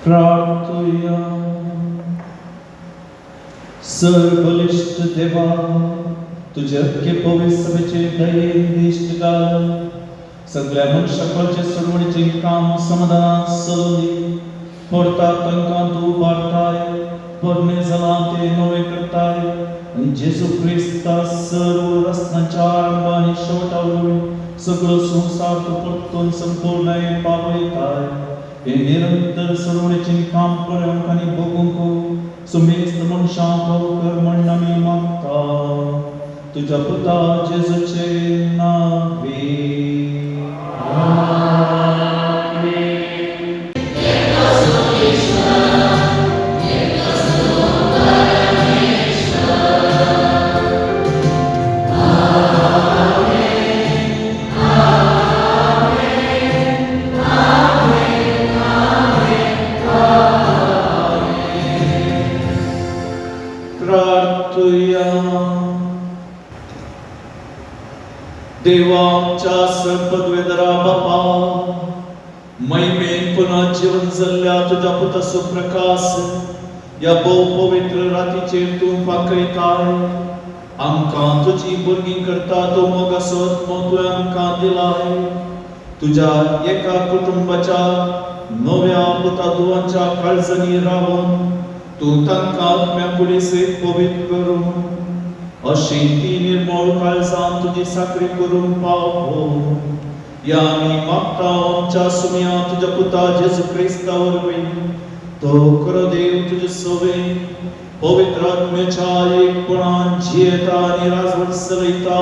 प्रार्थूया. सर्वबलिष्ठ देवा, तुझे अख्खे पवित्र सभेचे दैन दिश्ट घाल. सगळ्या मनशाचे सोडवणीचे काम समाधान चलोवनी पडता तांकां तूं वाडटाय, पोरणे जालां ते नवे करताय आनी जेजू क्रिस्ता सर्व रस्त्यांच्या आरंभानी शेवटावून सगळो संवसार तूं परतून संपूर्ण पावयताय. हे निरंतर सोडवणीचे काम पळोवंक आनी बघूंक सुमेस्त मनशांक कर म्हण आमी मागता तुझ्या पुता जेजूचे नांवे. देवाच्या सर्वपदवेदरा बापा, महिमेन पुन्हा जीवन जल्ल्या तुझ्या पुता सुप्रकाश या बहु पवित्र रातीचेर तूं पाकयताय. आमकां तुजी भुरगीं करता तो मोगाचो आत्मो तुवें आमकां दिलाय. तुझ्या एका कुटुंबाच्या नव्या पुता दुवांच्या काळजांनी रावून तूं तांकां आत्म्या कुडीसेक पवित्र करून अशी ती निर्मळ काळजां तुजी साखरी करून पावो. या आमी मागता आमच्या सुमया तुझ्या पुता जेजू क्रिस्ता वरवीं. तो खरो देव तुजे सोबेन पवित्र आत्म्याच्या एकपणान जियेता आनी राजवट चलयता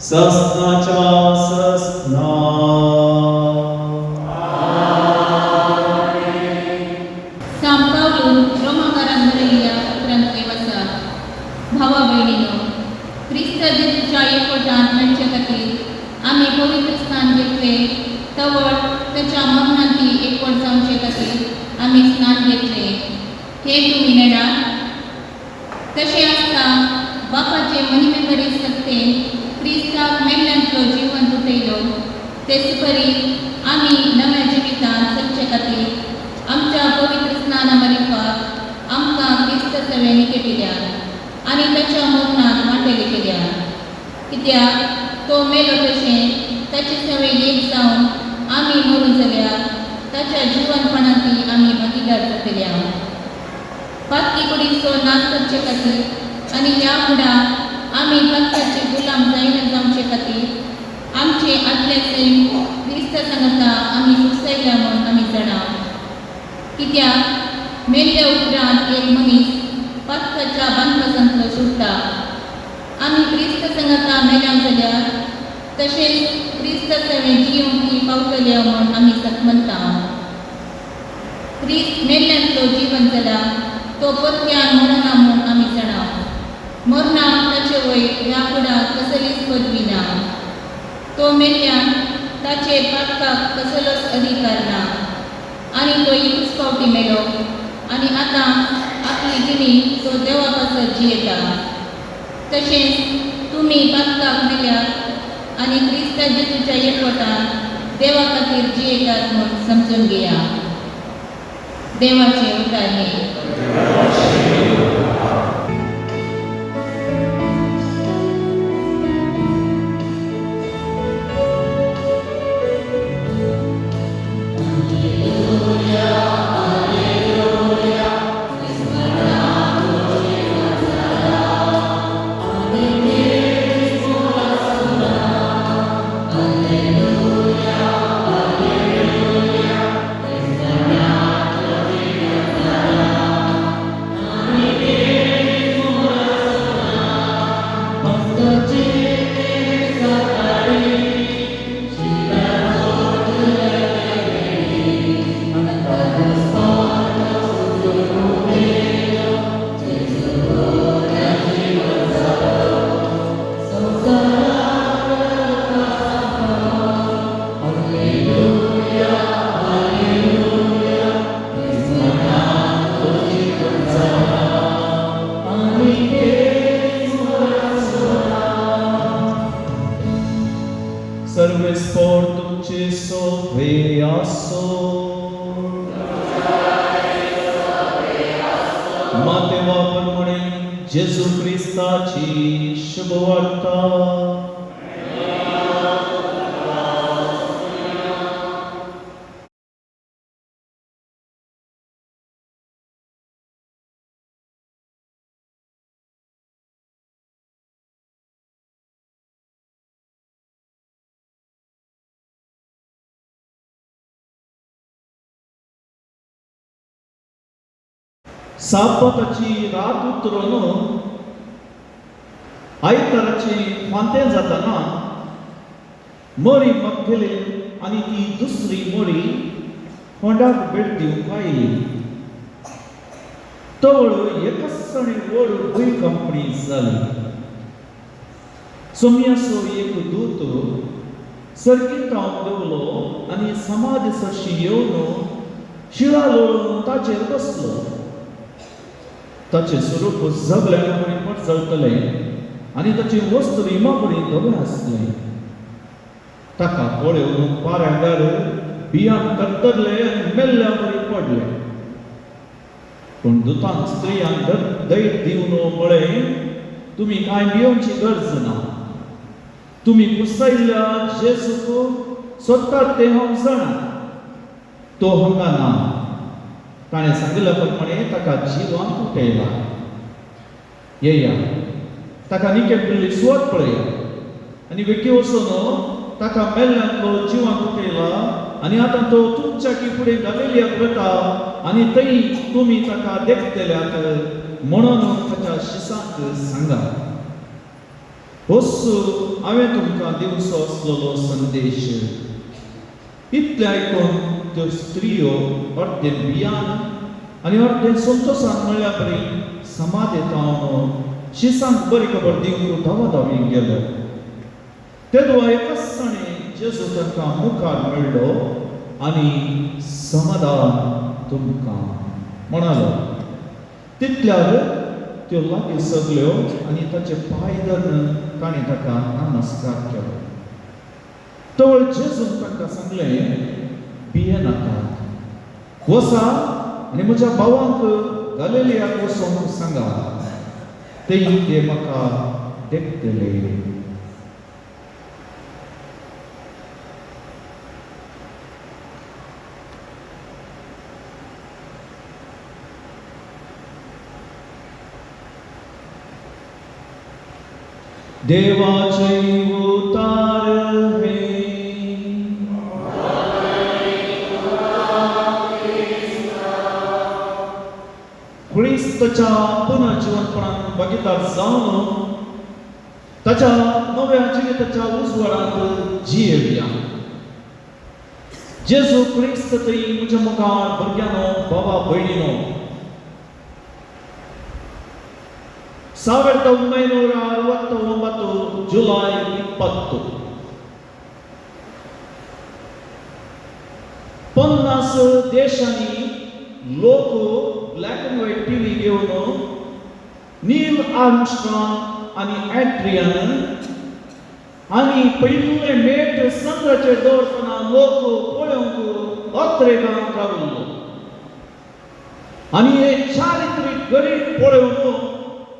सस्नाच्या सस्ना. सांपावलून रोमाकारान बरयल्ल्या पत्रांतले वचन. भावा भयणीनो, क्रिस्त जेजूच्या एकवटान मेळचे खातीर आमी पवित्र स्नान घेतले तवळ त्याच्या मरणांती एकवट जावचे खातीर आमी स्नान घेतले. हे तुमी नेडा. तशें आसता बापाचे महिमे बरे सत्तेन क्रिस्ताक मेल्ल्यांतलो जिवन उठयलो ते सुपरी आमी नव्या जिवितान जगचे खातीर आमच्या पवित्र स्नाना मारिपाक आमकां सवे निकेटिल्या आणि त्याच्या मरणात वांटेले केल्या. कित्याक तो मेलो तशें ताची सवे एक जावन आमी मरून जाल्यार ताच्या जिवनपणांती आमी भागीदार जातल्या. पातकी कुडीचो नाश करचे खातीर आनी ह्या फुडा आमी पातकाचे गुलाम जायना जावचे खातीर आमचे आदलेचे क्रिस्त सांगता आमी उकसायल्या म्हूण आमी जाणा. कित्याक मेल्ल्या उपरांत एक मनीस पातकाच्या बांदपासांतलो सुट्टा. आमी क्रिस्त सांगता मेल्या जाल्यार तशेंच क्रिस्त सवे जियोंकी पावतल्या म्हूण आमी म्हणटा. क्रिस्त मेल्ल्यांतलो जिवन जाला तो परत्यान मरना म्हूण आमी जाणा. मरणाक ताचे वयर ह्या फुडां कसलीच पदवी ना. तो मेल्ल्यान ताचे पातकाक कसलोच अधिकार ना आनी तो एकूच फावटी मेलो आनी आतां आपली जिणी तो देवा पासत जियेता. तशेंच तुमी पातकाक मेल्यात आनी क्रिस्त जेजूच्या एकवटान देवा खातीर जियेतात म्हूण समजून घेया. देवाचे उतार हे. Serves por tuce soveaso. Mateva प्रमाणे जेजू ख्रिस्ताची शुभवार्ता. सापताची रात उतरून आयताराची फांतें जाताना मोरी मगदले आनी ती दुसरी मोरी फोंडाक भेट दिवंक आयली. तवळ एकाच व्हड भूकंपणी जाली. सोम्याचो एक दूत सर्गीत रावन देवलो आनी समाधी सरशी येवन शिळा लोळून ताचेर बसलो. ताचे स्वरूप जगल्यान बरी पडजळटलें आनी ताची वस्त विमा बरी धवे आसले. ताका पळोवन पाऱ्यांगार भियान कत्तरले आनी मेल्ल्या बरी पडले. पूण दुतान स्त्रियांक दैत दिवन म्हळें, तुमी कांय भियोवची गरज ना. तुमी कुसायल्ल्या जेजूक सोदतात तें हांव जाणा. तो हांगा ना. ताणें सांगिल्ल्या प्रमाणे ताका जिवान उठयला. येया, ताका निकेत दिल्ली सुवात पळया. आनी वेगी वचून ताका मेल्ल्यांतलो जिवान उठयला आनी आतां तो तुमच्या फुडें गलिलियाक वता आनी थंय तुमी ताका देखतल्यात म्हणून ताच्या शिसांक सांगा. होच हांवें तुमकां दिवचो आसलेलो संदेश. इतलें आयकून त्यो स्त्रियो अर्दे भियान आनी अर्दे संतोशान म्हणल्या बरी समाधेत हांव शिसांक बरी खबर दिवंक धांवाधांवी गेलो. तेदो एकाचसाणे जेजू तांकां मुखार मेळ्ळो आनी समाधान तुमकां म्हणालो. तितल्यार त्यो लागीं सगल्यो आनी ताचे पांय धरून ताणें ताका नमस्कार केलो. तवळ जेजून तांकां सांगलें, भिये नाकात. वचा आनी म्हज्या भावांक गलिलियाक वचूंक सांगा, थंय ते म्हाका देखतले. देवाचे उतार हे ख्रिस्ताच्या पुनर्जीवनपणान बगितार जावन ताच्या नव्या जिविताच्या उजवाडांत जियेवया. जेजू क्रिस्त थंय म्हज्या मुखार भुरग्यानो, बाबा भयणीनो, 1969 ಜುಲೈ 20 50 देशांनी लोक ब्लॅक अँड व्हाईट टीव्ही घेऊन नील आर्मस्ट्रॉंग आणि एड्रियन आणि पहिले मेट चंद्राचेर दवरतना लोक पळोवंक अत्रेगांव रावल्लो आणि हे चारित्रीक गरीब पळोवन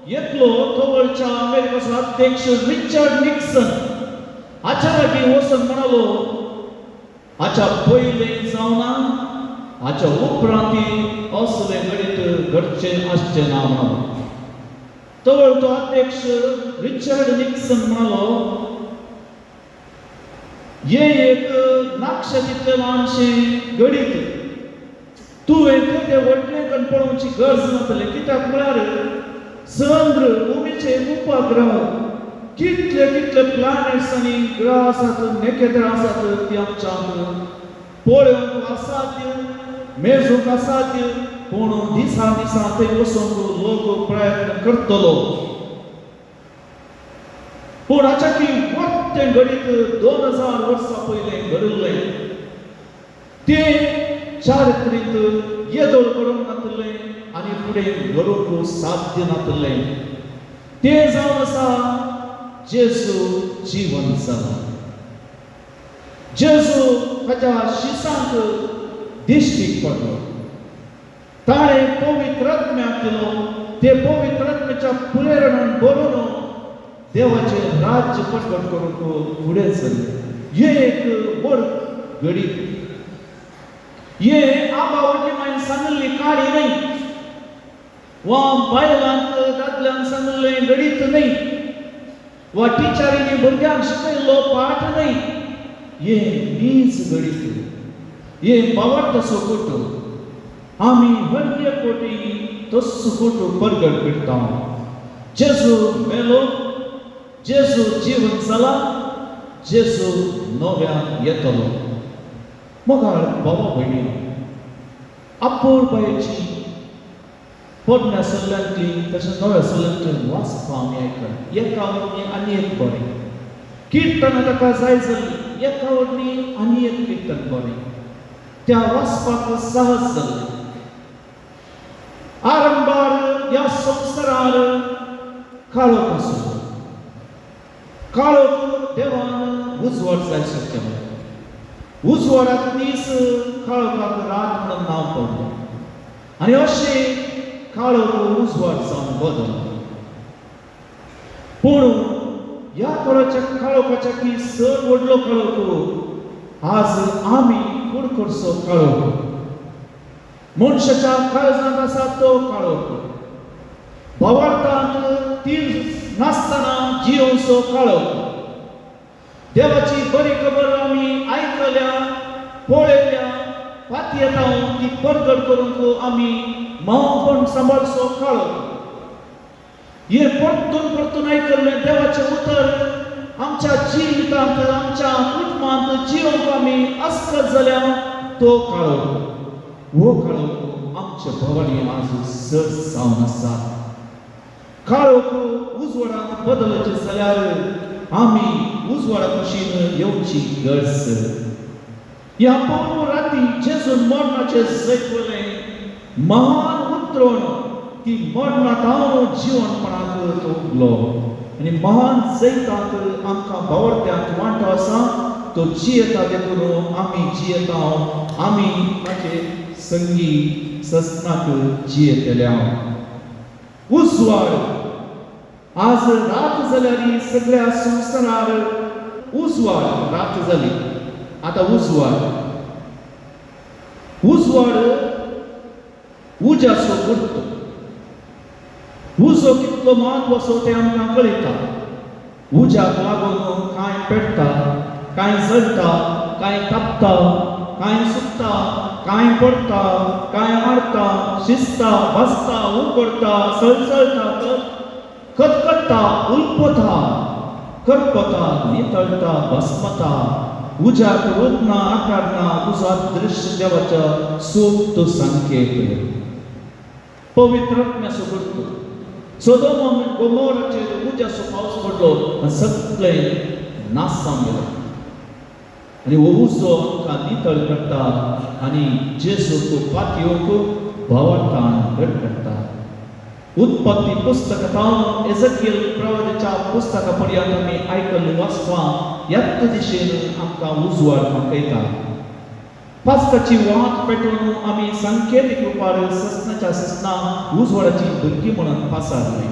येतलो तवळच्या अमेरिकेचो अध्यक्ष रिचर्ड निक्सन हाच्या लागीं वचून म्हणालो, हाच्या पयले जावना, हाच्या उपरांत असले गणित घडचे आसचे ना म्हणालो. तवळ तो अध्यक्ष रिचर्ड निक्सन म्हणालो, हे एक नाक्षे तितले ल्हानशें गणित, तुवें ते व्हडले गण पळोवची गरज नासले, कित्याक म्हळ्यार चंद्र, भूमीचे उपग्रह, कितले कितले प्लॅनेट्स आणि ग्रह आसात, नखेत्र आसात, ती आमच्या पळोवंक असाध्य, मेजूंक असाध्य, पूण दिसा दिसा थंय वचूंक लोक प्रयत्न करतलो. पूण हाच्या की मोठें गणित 2000 वर्सां पयलें घडिल्लें, तें चारित्रीक येदोळ करूंक नासलें आणि फुडें घडोवंक साध्य नासलें. तें जावन आसा जेजू जीवन जाला. जेजू ताच्या शिसांक दिश्टीक पडलो. ताणें पवित्र आत्म्याक दिलो. ते पवित्र आत्म्याच्या फुलेरणान बरोवन देवाचें राज्य प्रकट करूंक फुडें सरले. हे एक व्हड गणित. हे आबावटी मागीर सांगिल्ली काणी न्हय, वा बायलांक दादल्यांक सांगिल्लें गणित न्हय, वा टिचरींनी भुरग्यांक शिकयल्लो पाठ न्हय. हे नीज गणित. हे बावट तसो कोटो आमी हर कोटी तसो कोटो प्रगट करता. जेजू मेलो, जेजू जीवन जाला, जेजू नव्यान येतलो. मोगाळ बाबा भयणी, आपूण बायेची पोरण्या सल्ल्यांतली तशेंच नव्या सल्ल्यांतली वाचपां आमी आयकला. एका वरणी आनी एक बरें किर्तनां ताका जाय जाल्ली, एका वरणी आनी एक किर्तन बरें, त्या वाचपाक सहज जाल्लें. आरंभार ह्या संवसारार काळोख आसलो. काळोख देवान उजवाड जायसो केलो. उजवाडाक दीस, काळोखाक रात म्हणून नांव पडलें. आनी अशें काळोख उजवाड जावन बदललो. पूण ह्या काळाच्या काळोखाच्या की चड व्हडलो काळोख आज आमी कुडकुडसो काळोख. मनशाच्या काळजांत आसा तो काळोख. भवार्थांत तीर नासतना जियोवचो काळोख. देवाची बरी खबर आमी आयकल्या, पळयल्या, पाती येता ती प्रगट करूंक आमी मावपण सांबाळचो काळोख. हे परतून परतून आयकल्लें देवाचें उतर आमच्या जिवितांत, आमच्या कुटुंबांत जियोवंक आमी आसकत जाल्यार तो काळोख. हो काळोख आमच्या भोंवडी आज सर जावन आसा. काळोख उजवाडांत बदलचे जाल्यार आमी उजवाडा कुशीन येवची गरज. ह्या पौर्व राती जेजून मरणाचें जैतवलें महान उतरण ती मरणांत जिवनपणाक तो उगलो आनी महान जैतांत आमकां भावर्थ्यांक वांटो आसा. तो जियेता देखून आमी जियेता, आमी ताचे संगी ससनाक जियेतल्या उजवाड आज रात जाल्यारी सगळ्या संवसारार उजवाड रात जाली आता उजवाड उजासो करतो उजो कितलो म्हत्वाचो ते आमकां कळटा उज्याक लागून कांय पेटता कांय जळटा कांय तापता कांय सुकता कांय पडटा कांय मारता शिजता भाजता उकडटा सळसळटा खतखत्ता उलपता करपता नितळता भस्मता उज्याक रूप ना आकार ना उजात दृश्य देवाच्या सोप्त संकेत पवित्रात्म्याचो करतो सोदोम आनी गोमोराचेर उज्याचो पावस पडलो आनी सगळें नाश जावन गेलो आनी हो उजो आमकां नितळ करता आनी जेजूक पातयेक भोंवता आनी घट करता उत्पत्ती पुस्तकांत एझेकिएल प्रवादीच्या पुस्तका पर्यंत आमी आयकल्लीं वाचपां ह्याच दिशेन आमकां उजवाड दाखयता पास्काची वात पेटोवन आमी सांकेतीक रुपार ससनाच्या ससना उजवाडाची भुरगीं म्हणून पासारली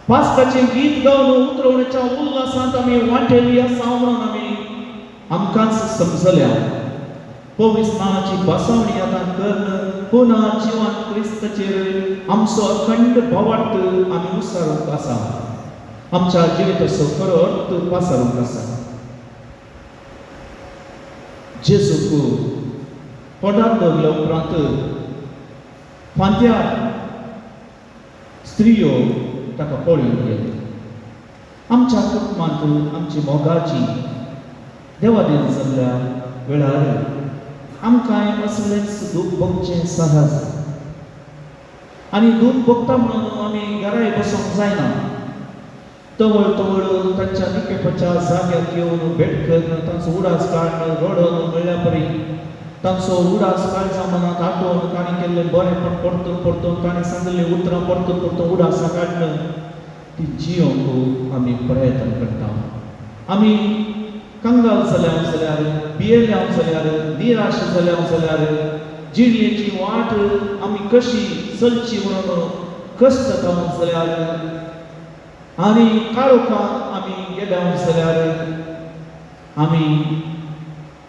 पास्काचें गीत गावन उतरवण्याच्या उल्हासांत आमी वांटेली आसा म्हणून आमी आमकांच समजल्या पवित्र स्नानाची बासावणी आतां करून पुना जिवन क्रिस्ताचेर आमचो अखंड भोवाट आमी उसारूंक आसा आमच्या जिविताचो खरो अर्थ पासारूंक आसा जेजूक पोटांत दवरल्या उपरांत फांत्या स्त्रियो ताका पळोवन गेले आमच्या कुटुंबांत आमची मोगाची देवादेव जाल्ल्या वेळार आमकांय असलेंच दूख भोगचें सहज आनी दूख भोगता म्हणून आमी घराय बसूंक जायना तवळ तवळ तांच्या निकेपाच्या जाग्याक येवन भेट करून तांचो उडास काडून रडोन म्हणल्या परी तांचो उडास काळजा मनांत आठोवन तांणी केल्लें बरेंपण परतून परतून तांणी सांगिल्लीं उतरां परतून परतून उडासां काडून ती जियोंक आमी प्रयत्न करता आमी कंगाल जाल्यार भियेल्या जाल्यार निराश जाल्यार जिणेची वाट आमी कशी चलची म्हणून कश्ट जावन जाल्यार आनी काळोखांत आमी गेल्या जाल्यार आमी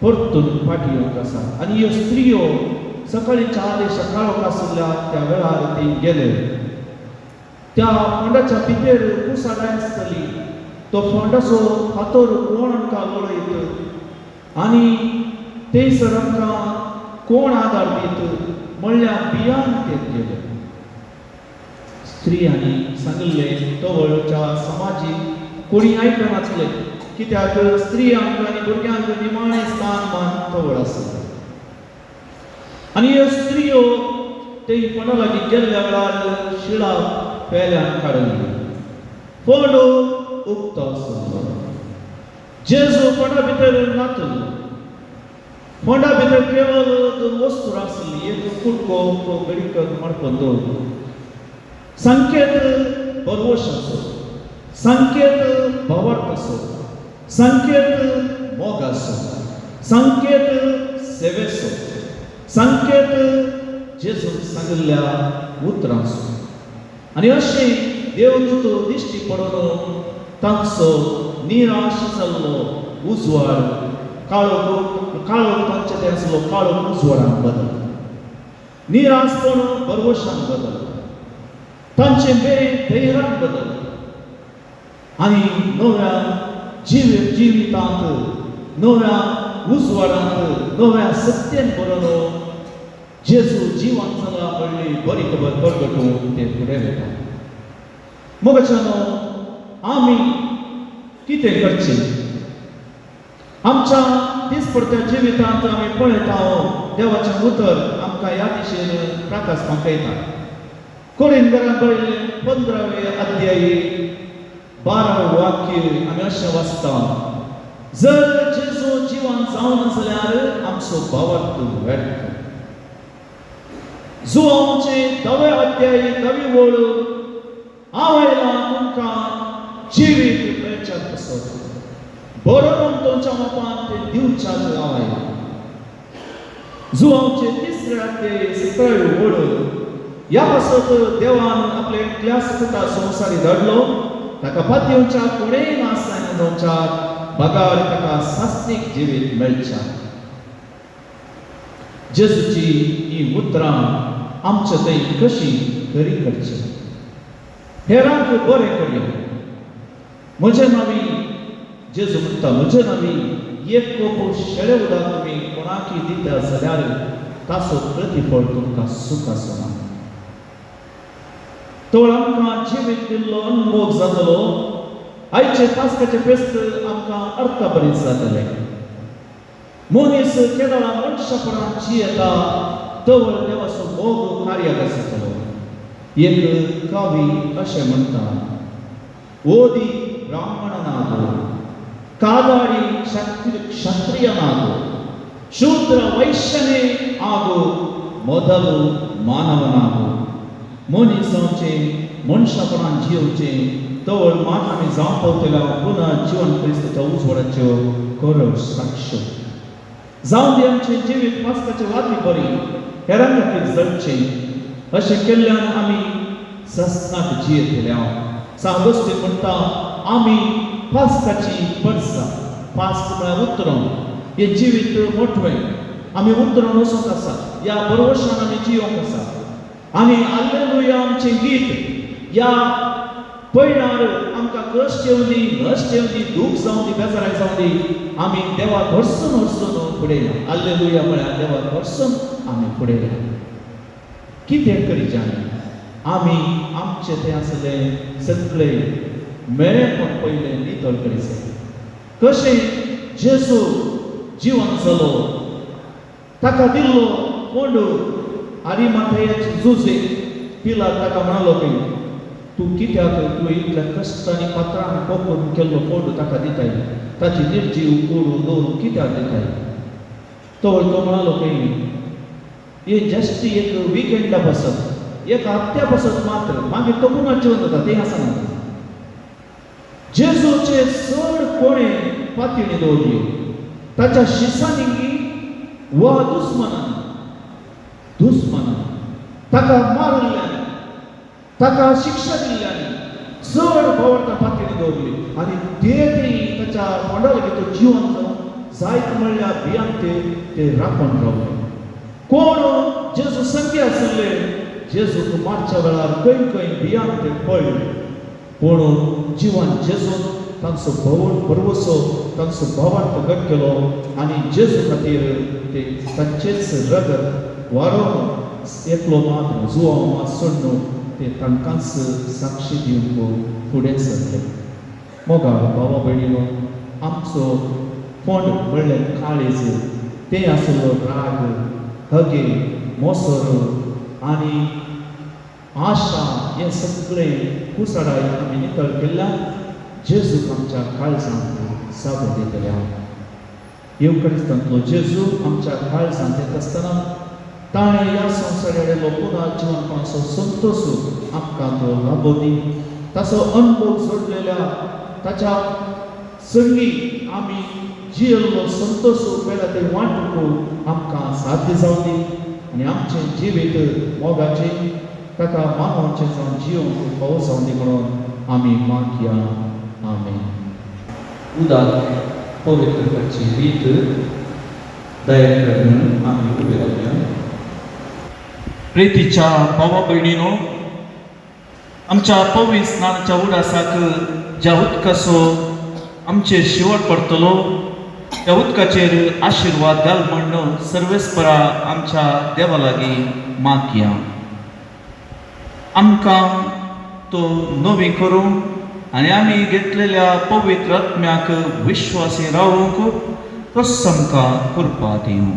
परतून फाटी येवंक आसा आनी ह्यो स्त्रियो सकाळींच्या आदेशा काळोख आशिल्ल्या त्या वेळार ते गेले त्या फोंडाच्या भितर कुसाडाय आसतली तो फोंडाचो फातर कोण आमकां लढयत आनी थंयसर आमकां कोण आदार दीत म्हणल्यार बियान ते गेले स्त्रियांनी सांगिल्लें तवळच्या समाजीक कोणी आयकनासले कित्याक स्त्रियांक आनी भुरग्यांक निमाणें स्थान मान तवळ आसता आनी ह्यो स्त्रियो ते फोंडा लागीं गेल्ल्या वेळार शिळा पेल्यान काडली फोंडो उक्तो आसलो जेजू फोंडा भितर नातलो फोंडा भितर केवळ दोन वस्तू आसली एक कुडको गडीकर मारपन दवरलो संकेत बरवशाचो संकेत भवार्थाचो संकेत मोगाचो संकेत सेवेचो संकेत जेजून सांगिल्ल्या उतरांचो आनी अशें देवदूत दिश्टी पडून तांचो निराश जाल्लो उजवाड काळोख तांचे ते आसलो काळोख उजवाडान बदल निराशपण बरवशान बदल तांचे धैर्यान बदल आनी नव्या जिवितांत नव्या उजवाडांत नव्या सत्यान बरोवन जेजू जिवन जाला म्हणली बरी खबर परगटून ते फुडें वता मोगाच्यानो आमी कितें करचें आमच्या दिसपडट्या जिवितांत आमी पळयता देवाचें उतर आमकां ह्या दिशेन प्रकाश दाखयता कोरिंथांत बरयल्लें 15वें अध्याय 12वें वाक्य आमी अशें वाचता जर जेजू जिवन जावन जाल्यार आमचो भावार्थ व्यर्थ जो आमचे 10वें अध्याय 9वी ओळ हांव आयलां तुमकां जिवीत मेळच्याक पासत बरोवन तुमच्या मापान ते दिवच्याक हांव आयलां जुआंचे तिसऱ्या ते 17 वड या पासत देवान आपले एकल्याच पुता संवसारी धाडलो ताका पातयेवच्या कोणेय नासताना जावच्या बगार ताका सास्तीक जिवीत मेळच्या जेजूची ही उतरां आमच्या थंय कशी खरी करची हेरांक बरें करया म्हजे नांवी जेजू म्हणटा म्हजे नांवी एक कोप शेळे उदक तुमी कोणाकी दिता जाल्यार ताचो प्रतिफळ तुमकां सूख आसना तो आमकां जिवीत दिल्लो अनुभव जातलो आयचे पास्काचे फेस्त आमकां अर्थभरीत जातलें मनीस केदाळा मनशापणान जियेता तवर देवाचो मोग कार्याक आसतलो एक कवी अशें म्हणटा ओदी ब्राह्मण नागो कादाडी क्षत्रिय नागो शूद्र वैश्यने ಆಗೋ ಮೊದಲು ಮಾನವನಾಗು मनीसांचे मनशापणान जियोवचे तवळ मात आमी जावं पावतल्या पुन्हा जीवन क्रिस्ताच्या उजवाडाच्यो गौरव साक्ष्यो जावं दी आमचे जिवीत पास्काचे वाती बरी हेरां खातीर जगचें अशें केल्ल्यान आमी सस्नाक जियेतल्या सागोस्ती म्हणटा आमी पास्काची परसां पास्क म्हळ्यार उतरां हे जिवीत मोठवें आमी उतरां वचोंक आसा ह्या बरोवशान आमी जियोंक आसा आनी हाल्लेलुया आमचें गीत या पयणार आमकां कश्ट येवं दी नश्ट येवं दी दूख जावं दी बेजाराक जावं दी आमी देवाक हरसून हरसून फुडेया हाल्लेलुया म्हळ्यार देवाक हरसून आमी फुडेया कितें करीत आमी आमी आमचें तें आसलें सगळें मेळेपण पयलें नितळ करीत जाय कशें जेजू जिवन जालो ताका दिल्लो कोंडू आरिमाथेयाची जुजे पिलात ताका म्हणालो की तूं कित्याक तूं इतल्या कश्टांनी पात्रांनी कोपून केल्लो कोंडू ताका दिताय ताची निर्जीव कोडू दवरून कित्याक दिताय तो म्हणालो की हे जस्ट एक विकेंडा बसत एक हप्त्या बसत मात्र मागीर तो पुन्हा जेवण जाता तें आसना जेजूचे चड कोणें पातयेणी दवरली ताच्या शिसांनी वा दुस्मनान ताका मारल्ल्यान ताका शिक्षा दिल्ल्यान चड भोंवता पातयेणी दवरली आनी तें ताच्या तोंडा लागीं तो जिवन जावन जायत म्हणल्यार भियांत ते राखून रावले कोण जेजू संगी आसले जेजूक मारच्या वेळार खंय खंय भियांत पळयले पूण जिवन जेजून तांचो भरवसो तांचो भावार्थ घट केलो आनी जेजू खातीर ते तांचेच रगत वारोवन एकलो मात जुवांव मात सोडून ते तांकांच साक्षी दिवंक फुडें सरले मोगा भावा भयणीनो आमचो फोंड म्हणलें काळीज तें आसलो राग हगे मोसोर आनी आशा हें सगळें कुसडाय आमी नितळ केल्ल्यान जेजूक आमच्या काळजांत साथ दितल्या येवकरिस्तांतलो जेजू आमच्या काळजांत येत आसतना ताणें ह्या संवसाराडेलो पुना जिवनपणाचो संतोश आमकां तो लाबो दी ताचो अनुभव जोडलेल्या ताच्या संगी आमी जियेल्लो संतोश पयला ते वांटूंक आमकां साध्य जावं दी आनी आमचें जिवीत मोगाचें ताका मानवाचें जावन जियोंक फावो जावं दी म्हणून आमी मागया आमेन उदक पवित्र करची रीत दया करून आमी उबे रावया प्रेतीच्या भावा भयणीनो आमच्या पवित्र स्नानाच्या उडासाक ज्या उदकाचो आमचेर शिवट पडटलो त्या उदकाचेर आशिर्वाद घाल म्हणून सर्वेस्परा आमच्या देवा लागीं मागया आमकां तो नवी करूं आनी आमी घेतलेल्या पवित्र आत्म्याक विश्वासी रावूंक तस आमकां करपा दिवं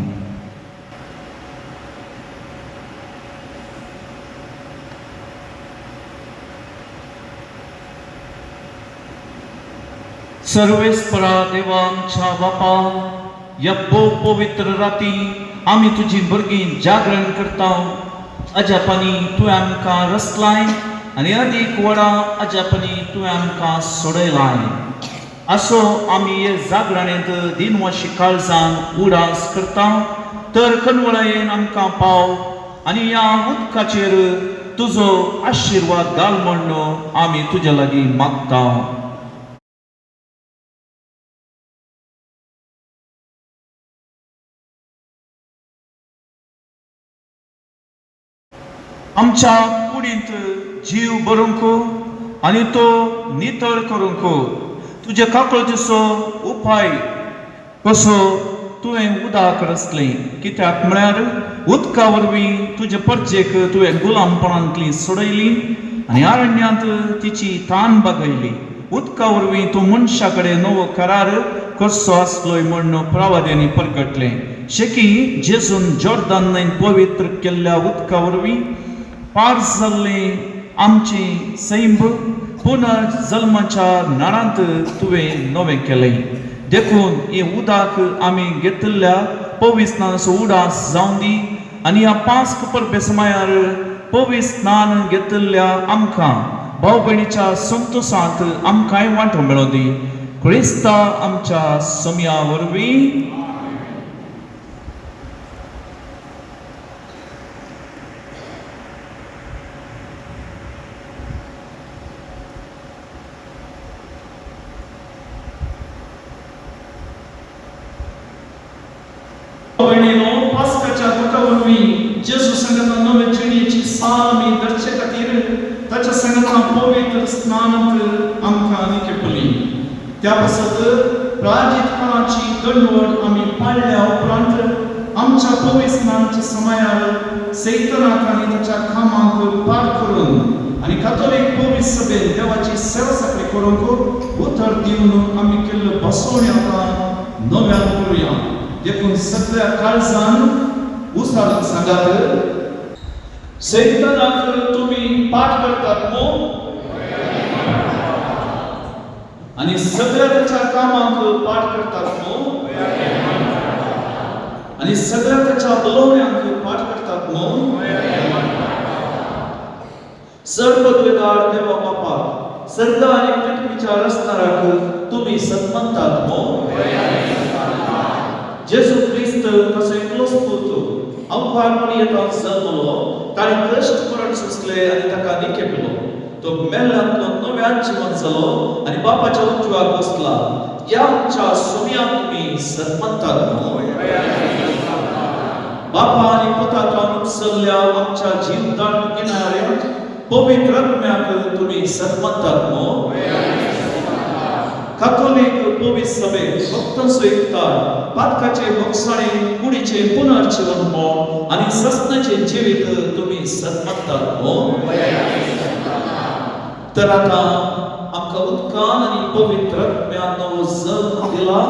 सर्वेस्परा देवा आमच्या बापा ह्या पवित्र राती आमी तुजी भुरगीं जागरण करता अजापानी तुवें आमकां रचलाय आनी अदीक व्हडा अजापानी तुवें आमकां सोडयलाय असो आमी हे जागरणेंत दिनवशी काळजान उडास करता तर कनवळायेन आमकां पाव आनी ह्या उदकाचेर तुजो आशिर्वाद घाल म्हणून आमी तुज्या लागीं मागता. आमच्या कुडींत जीव भरूंक आनी तो नितळ करूंक तुजे काकळटीचो उपाय कसो तुवें उदक रचलें. कित्याक म्हळ्यार उदका वरवीं तुजे परजेक तुवें गुलामपणांतली सोडयली आनी अरण्यांत तिची तान बागयली. उदका वरवीं तूं मनशा कडेन नवो करार कसो आसलोय म्हण प्रवाद्यांनी परगटलें. शेकी जेजून जॉर्दान न्हंयेंत पवित्र केल्ल्या उदका वरवीं पार जाल्लें आमची सैंब पुनर्जल्माच्या नळांत तुवें नवें केलें. देखून ही उदक आमी घेतिल्ल्या पवित्र स्नानाचो उडास जावं दी आनी ह्या पास्क परबे समार पवित्र स्नान घेतिल्ल्या आमकां भाव भयणीच्या संतोशांत आमकांय वांटो मेळो दी. क्रिस्ता आमच्या समया वरवीं पास्काच्या दुखा वरवीं जेजू संगता नवे जिणेची साल आमी दर्शे खातीर ताच्या संगता पवित्र स्नानांत आमकां निकेपली. त्या पासत प्रायजीतपणाची दंडवट आमी पाळल्या उपरांत आमच्या पवित्र स्नानाच्या समयार सैतानाक आनी ताच्या खामाक पार करून आनी कातोलीक पवित्र सभेन देवाची सेवा साखळी करूंक उतर दिवन आमी केल्लो बसवणी आतां नव्यान करुया. देखून सगळ्या काळजान उसार सांगात, सैतानाक तुमी पाठ करतात न्हू आनी सगळ्या त्याच्या कामाक पाठ करतात न्हू आनी सगळ्या त्याच्या बोलवण्यांक पाठ करतात न्हू. सर्वपदवेदार देवा बापा सर्ग आनी पृथ्वीच्या रचणाराक तुमी सन्मानतात न्हू. जेजू ख्रिस्त तसो एकलोच पूत अवघडपणी येता जल्मलो, ताणें कश्ट करून सुचले आनी ताका निकेपलो. तो मेल्ल्यांतलो नव्यान जिवन जालो आनी बापाच्या उजव्याक बसला. ह्या आमच्या सोम्याक तुमी सन्मानतात न्हू. बापा आनी पुतांतल्यान उपसरल्या आमच्या जीवदान घेणाऱ्या पवित्र आत्म्याक तुमी सन्मानतात न्हू. कातोलीक पवित्र सभेक भक्तांचो एकठांय पातकाचे मोक्षाणे कुडीचे पुनर्जीवन मोग आनी सस्नाचे जिवीत तुमी सन्मानतात न्हू. तर आतां आमकां उदकान आनी पवित्र आत्म्यान नवो जल्म दिला.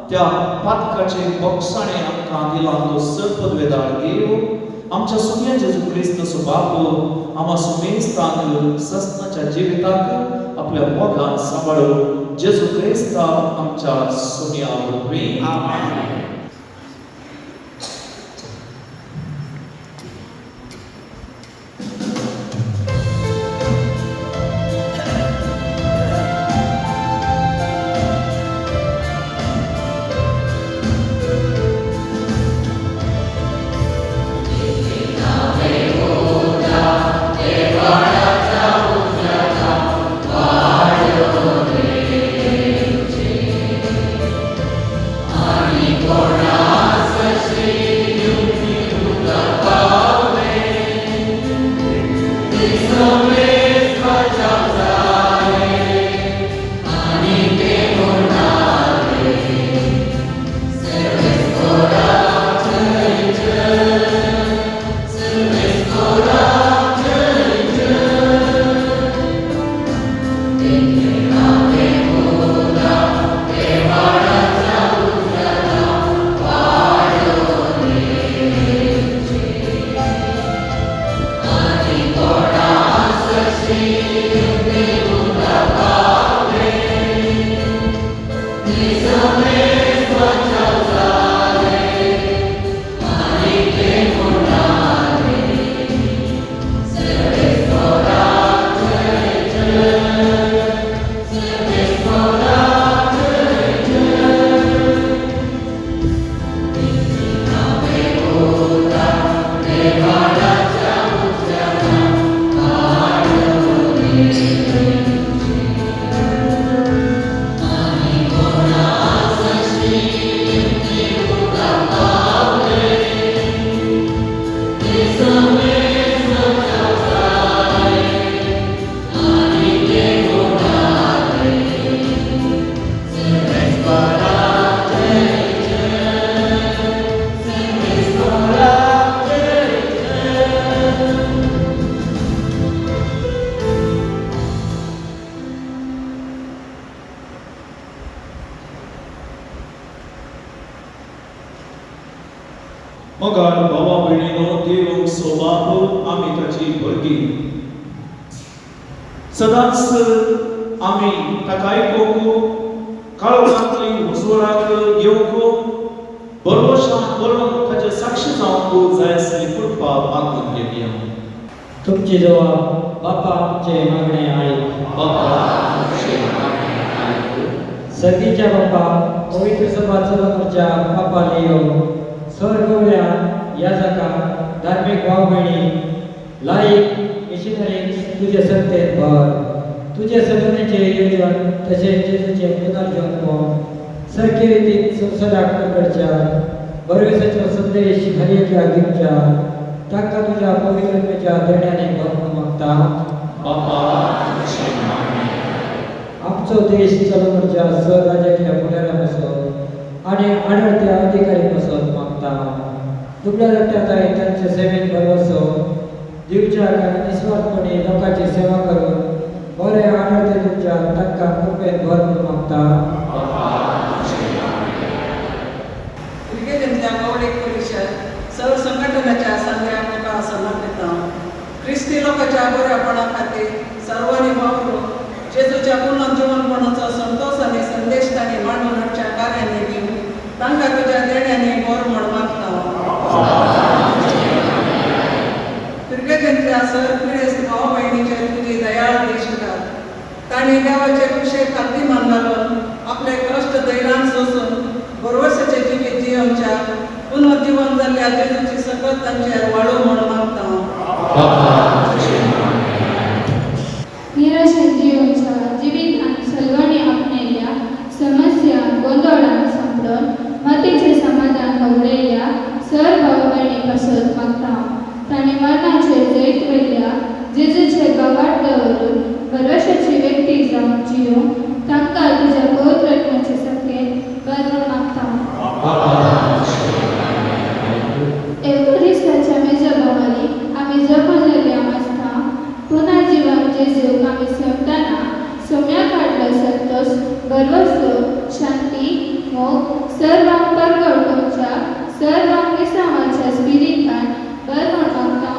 त्या पातकाचे मोक्षाणे आमकां दिला तो सर्वपदवेदार देव आमच्या सुम्या जेजू क्रिस्ताचो बाप आमा सुमेस्तान सस्नाच्या जिविताक आपल्या मोगान सांबाळून जेजू क्रिस्ता आमच्या सुम्या वरवीं आमेन. Lord. मोगाळ भावा भयणीनो देव सोबाप आमी ताची भरगी सदांच आमी ताका आयकूंक काळोखांतली हुजवराक येवंक बरोवशान बरोवन ताचे साक्षी जावंक जाय आसली कृपा मागून घेतली आमी तुमची जबाब बापा आमचे मागणे आयक सर्गीच्या बापा पवित्र सभा चलमरच्या बापा लियो स्वर्गवल्या याजका धार्मिक भाव भयणी लायक मिशनरीज तुझे संतेत भर तुझे सगळ्यांचे योजन तसेच जेजूचे पुनर्जन्म सारखे रितीन संसदाक करच्या बरवेसाचो संदेश हरियाच्या गिरच्या ताका तुझ्या पवित्रतेच्या देण्याने भरून मागता आमचो देश चलमरच्या सहराजकीय फुडाऱ्यापासून आणि आढळत्या अधिकारीपासून मागता दुबळ्या रट्ट्यात त्यांच्या सेवेत भरवसो दिवच्या आणि निस्वार्थपणे लोकांची सेवा करून बरे आढळते तुमच्या तांकां कृपेन भरून मागता क्रिकेटांतल्या गवळीक परिशद सर्व संघटनाच्या संघाक म्हाका समर्पिता क्रिस्ती लोकांच्या बऱ्यापणा खातीर सर्वांनी वावरून जेजूच्या पुनर्जीवनपणाचो संतोष आनी संदेश तांणी मांडून हाडच्या कार्यांनी घेवन तांकां तुज्या देण्यानी बर म्हण मागता क्रिकेटांतल्या सर क्रिस्त भाव भयणीचेर तुजी दयाळ देशकार तांणी देवाचे कुशेक खातीमान घालून आपले कश्ट धैर्यान सोसून बरोवसाचे जिवीत जियोवच्या पुनर्जीवन जाल्ल्या जेजूची सकत तांचेर वाडो म्हण मागता निराशेन जियोवच्या जिवीत आनी सलगणी आपणेल्या समस्या गोंदळान सांपडून मतीचे समाधान घडयल्या सर भाव भयणी पासत मागता तांणी मरणाचेर जैत वेल्ल्या जेजूचे गावाट दवरून बरवशाची व्यक्ती जावन जियोवंक तांकां तुज्या पवित्रत्वाचे सखेत बरोवन मागता एवरिस्ताच्या मेजबावाली आमी जमा जाल्ल्या आसता पुनर्जीवन जेजूक आमी सोडटाना सोम्या काडलो संतोष बरवसो शांती मोग सर्वांक परगडोवच्या सर्वांक विसावाच्या स्पिरितान बरोवन मागता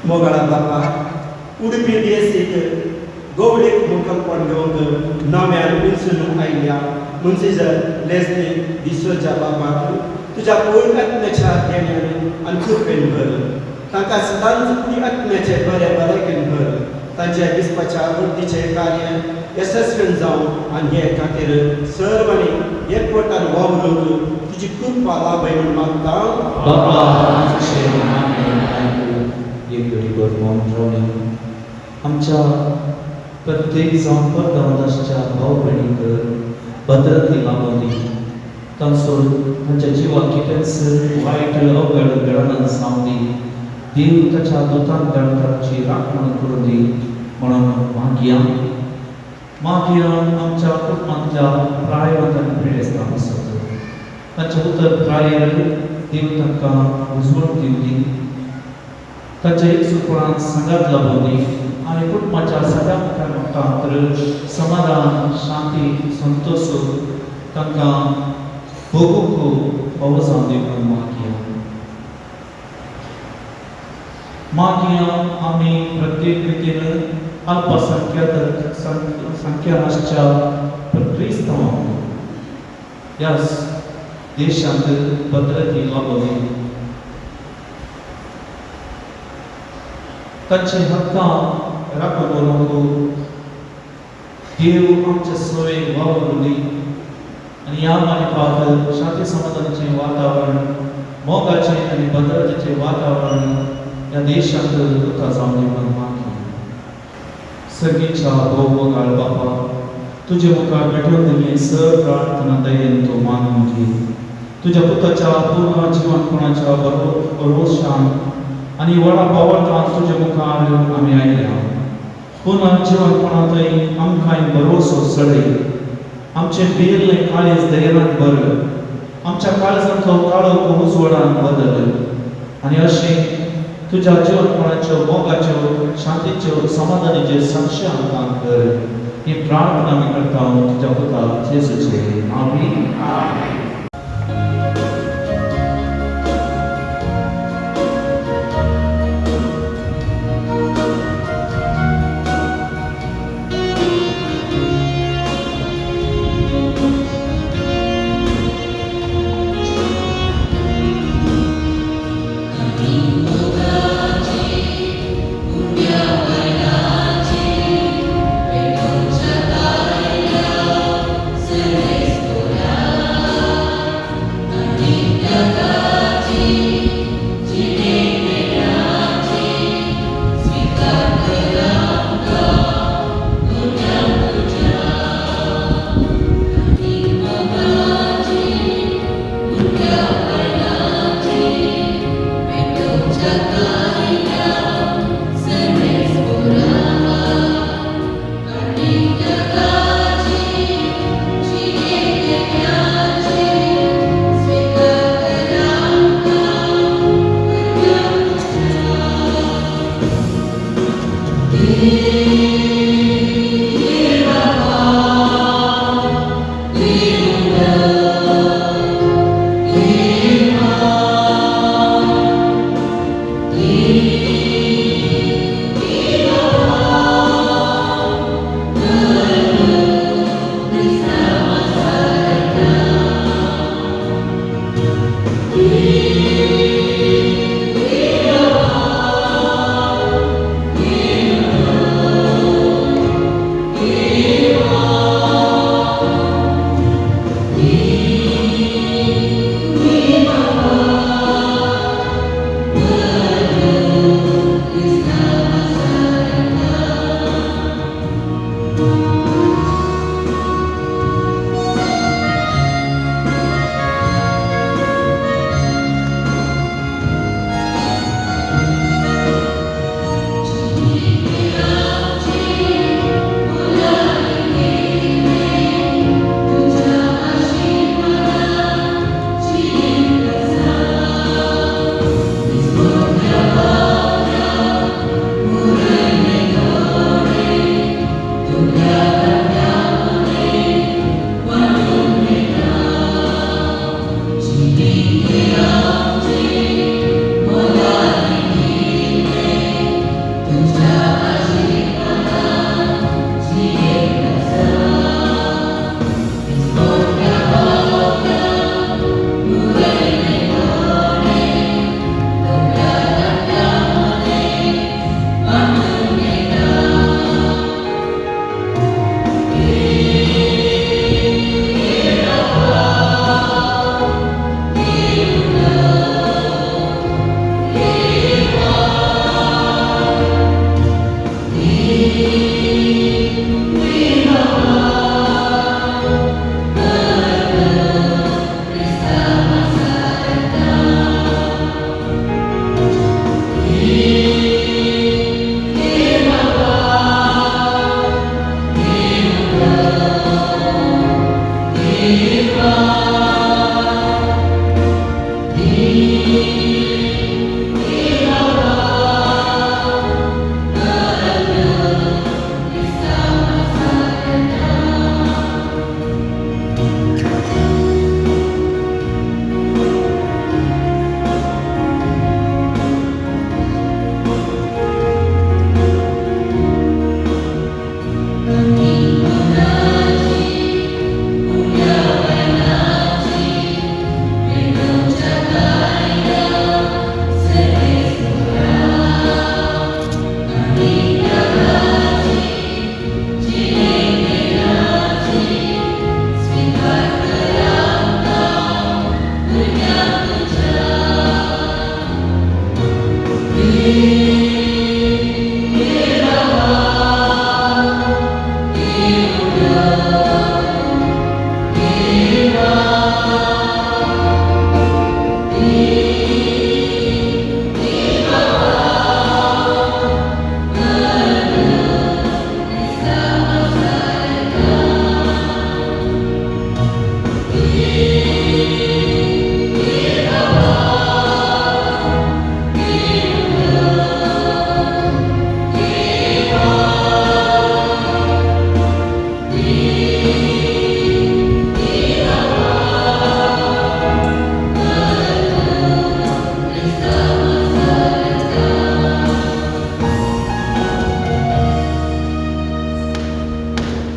मोगाळा बापा उडपी देसीक गवळीक मुखालपण घेवंक नव्यान पिलसून आयल्या मुन्सिजर लेस्ली दिसोच्या बापाक तुज्या पवित्र आत्म्याच्या देण्यान आनी कृपेन भर तांकां सदांच ती आत्म्याचे बरे बरेकेन भर तांच्या दिसपाच्या वृद्धीचे कार्य यशस्वीन जावं आनी हे खातीर सर्वांनी एकवटान वावरूंक तुजी कृपा लाभय म्हूण मागता आमच्या प्रत्येक जावन परदांच्या भाव भयणीक भद्रती लाभोदी तांचो तांच्या जिवाक कितेंच वायट अवघड घडना सावदी देव ताच्या दुतान गणताची राखण करून दी म्हणून मागया आमच्या कुटुंबांतल्या प्रायवतांनी पिडेस्तां आसत तांच्या उतर प्रायर देव तांकां उजवण दिवंदी तांच्या एकसुरपणान संगात लाभोदी आनी कुटुंबाच्या सगळ्या मुखार समाधान शांती संतोष तांकां भोगूंक फावो जावन दी म्हणून मागया आमी प्रत्येक रितीन अल्पसंख्याक संख्यानाच्या क्रिस्तांवांक ह्या देशांत भद्रती लाभोदी तांचे हक्कां राखून दवरूंक देव आमचे सवयेक वावरून दी आनी ह्या मालिकांत शांती समाधानाचें वातावरण मोगाचें आनी भद्रतेचें वातावरण ह्या देशांत उरता जावन दी म्हणून मागता सर्गीच्या भोवगाळ बापा तुजे मुखार भेटून दिल्ली सर प्रार्थना दयेन तूं मानून घे तुज्या पुताच्या पूर्ण जिवनपणाच्या भरवशान आनी व्हडा पावटान तुजे मुखार आमी आयल्या पूर्ण जिवनपणांतय आमकां भरवसो सडय आमचे बेरलें काळीज धैर्यान भर आमच्या काळजांतलो काळोख उजवाडान बदल आनी अशें तुज्या जीवनपणाच्यो मोगाच्यो शांतीच्यो समाधानाच्यो साक्षी आमकां कर ही प्रार्थना आमी करता तुज्या पुता जेजूचे नांवान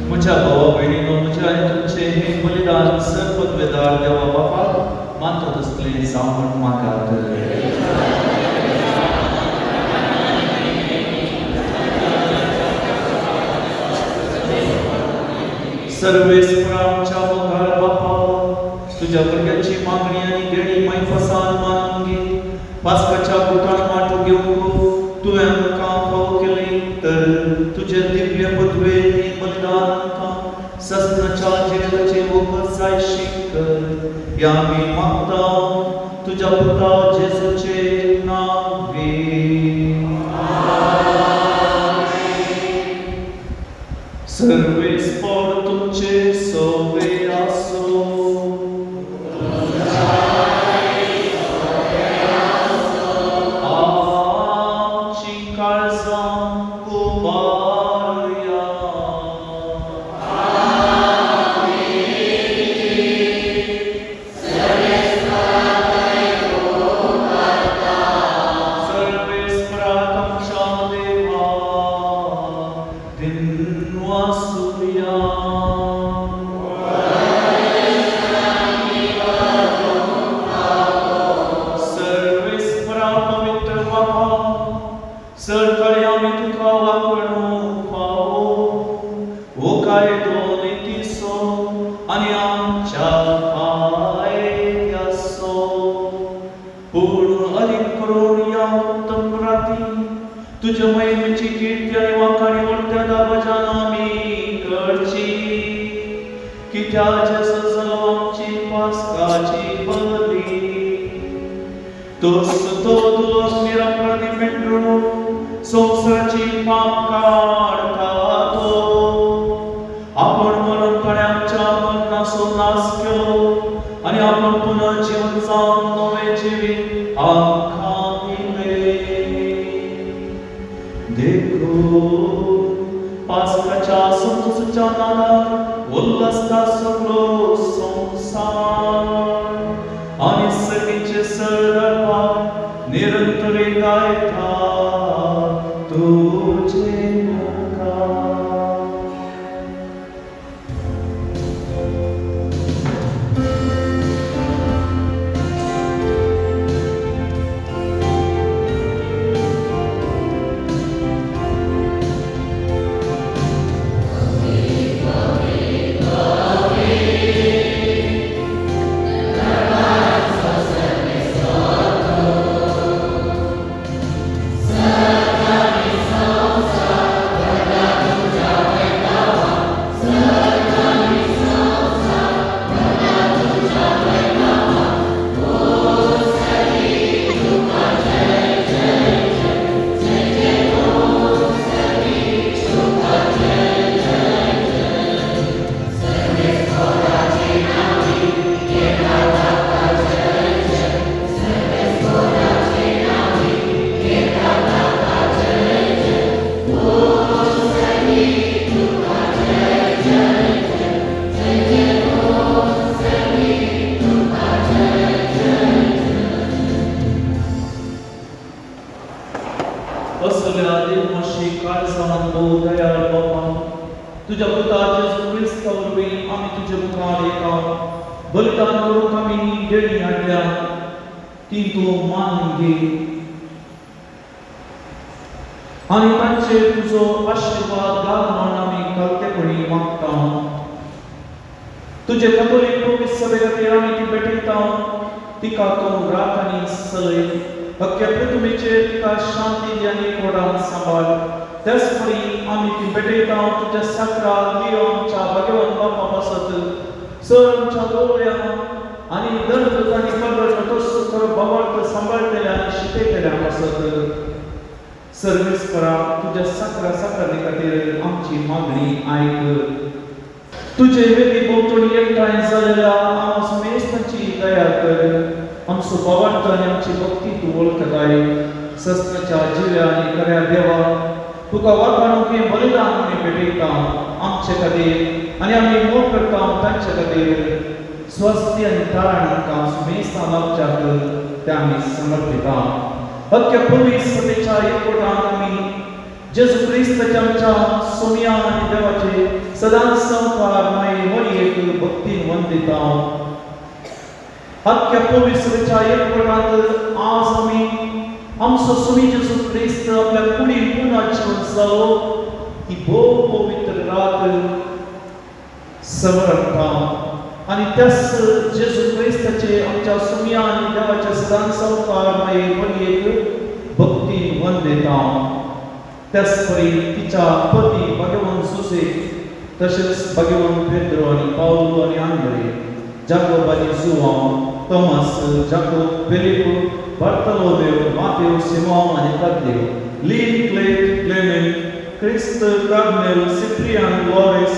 म्हज्या भावा भयणीनो, म्हज्या आनी तुमचें हें बलिदान सर्वपदवेदार देवा बापाक मानता तसलें जावं म्हाका सर्वेस्परांच्या मोगाळ बापा, तुझ्या भुरग्यांची मागणी आनी देणी मैफसान मानून घे. पास्काच्या गुटान वांटो घेवंक तुवें आमकां फावो केली, तर तुजे दिव्य पदवेन बलिदान आमकां सस्नाच्या जिणेचे वखद जायशीक कर. ह्या आमी मागता तुज्या पुता जेजूचे नांवें. सर्वेस्पर तुमचे सवे आसो. आमची काळजां खूब तुका वापरूंक फावो हो कायदो नितीसो आनी आमच्या फायद्याचो पूण अधिक करून या उत्तम राती तुझ्या महिमेची कीर्ती आणि वाखाणी वरत्या दाबाच्यान आमी करची कित्याक जेजू जालो आमची पास्काची बली तोच तो दुलोस निरपराधी मेंढरून संवसाराची पाप काढता तो आपण मरण पाण्याच्या मरणाचो नाश केलो आणि आपण पुन्हा जीवन जावन नवे जिवीत आमकां दिले देखो पास्काच्या संतोषाच्या नादार उल्हासता सगळो संसार आणि सगळीचे सरदार निरंतर गायता तुझे मुखार तुझ्या पुता जेजू ख्रिस्ता वरवीं आमी तुजे मुखार येता बलिदान करूंक आमी देणी हाडल्या ती तूं मानून घे आनी तांचेर तुजो आशिर्वाद घाल म्हूण आमी कलतेपणी मागता तुजे कॅथोलीक पवित्र सभे खातीर आमी ती भेटयता तिका तूं राख आनी सलय अख्ख्या पृथ्वीचेर तिका शांती दी आनी कोडान सांबाळ त्याच परी आमी ती भेटयता तुज्या साकरा लियो आमच्या भगवान बापा पासत सर आमच्या दोळ्या आनी दंड आनी परगट तोच बाबार्थ सांबाळटल्या आनी शिकयतल्या पासत सर्वेस्परा तुज्या साकरा साकरी खातीर आमची मागणी आयक तुजे वेदी भोंवतणी एकठांय जाल्ल्या आमच्या समेस्तांची दया कर आमचो बाबार्थ आनी आमची भक्ती तूं वळखताय सस्त्राच्या जिव्या आनी खऱ्या देवा तुका वाखाणूक हें बलिदान आमी भेटयता आमचे खातीर आनी आमी मोग करता तांचे खातीर स्वस्ती आनी तारण आमकां सुमेस्तां लाभच्याक तें आमी समर्पिता अख्ख्या पवित्र सभेच्या एकवटान आमी जेजू क्रिस्ताच्या आमच्या सोम्या आनी देवाचे सदांच संवकार मागीर वळयेक भक्तीन वंदिता अख्ख्या पवित्र सभेच्या एकवटांत आज आमी आमचो स्वामी जेजू ख्रिस्त आपल्या कुडीन पुन्हा जीवन जालो ही भोव पवित्र रात समरता आनी त्याच जेजू क्रिस्ताचे आमच्या सुम्या आनी देवाचे सदांच संवकार मागीर वळयेक भक्तीन वंदिता त्याच परी तिच्या पती भगवान सुसेक तशेंच भगवान पेद्रो आनी पावलो आनी आंद्रे जाकोब आनी Joao Tomas Jacob Philip Bartolomeu, Mateo, Simão, Anicateu, Lin, Clement, Cristo, Carmel, Cipriano, Loris,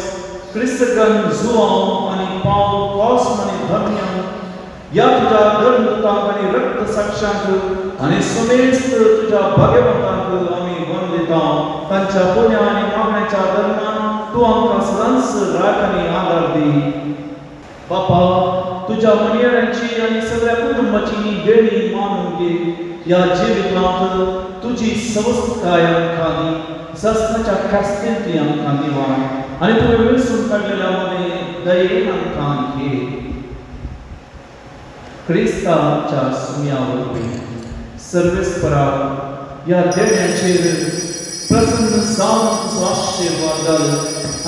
Cristagan, João, आणि Paulo, Cosmo आणि Damian, या तुझ्या धर्मदूतांक आणि रक्त साक्षांक आणि समेस्त तुझ्या भाग्यवंतांक आम्ही वंदिता तांच्या पुण्या आणि मागण्याच्या दरम्यान तू आमकां सदांच राख आणि आदार दी बापा तुझ्या मणियांची आणि सगळ्या कुटुंबाची देणी मानून घे या जिवितांत तुझी समस्त काय आमकां दी सस्ताच्या कास्तेंतली आमकां दिवाण आणि तुवें वेचून काडलेल्या मध्ये दयेन आमकां घे क्रिस्ताच्या सुम्या वरवीं सर्वेस्परा या देण्याचेर प्रसन्न जावन तुजो आशीर्वाद घाल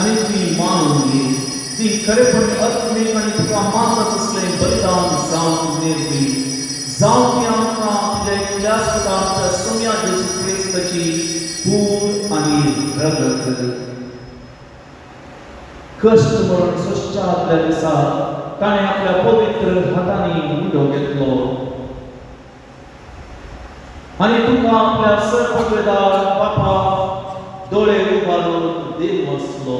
आनी ती मानून घे ती खरेपण आत्मीक आनी तुका मानत असलें बलिदान जावन निर्मी जावं ती आमकां तुज्या एकल्याच पुता आमच्या सोम्या जेजू क्रिस्ताची पूर आनी रगत कष्ट मरण सोश्चातल्या दिसा ताणें आपल्या पवित्र हातांनी उडो घेतलो आनी तुका आपल्या सर्पवेदार बापा दोळे उबारून देव वचलो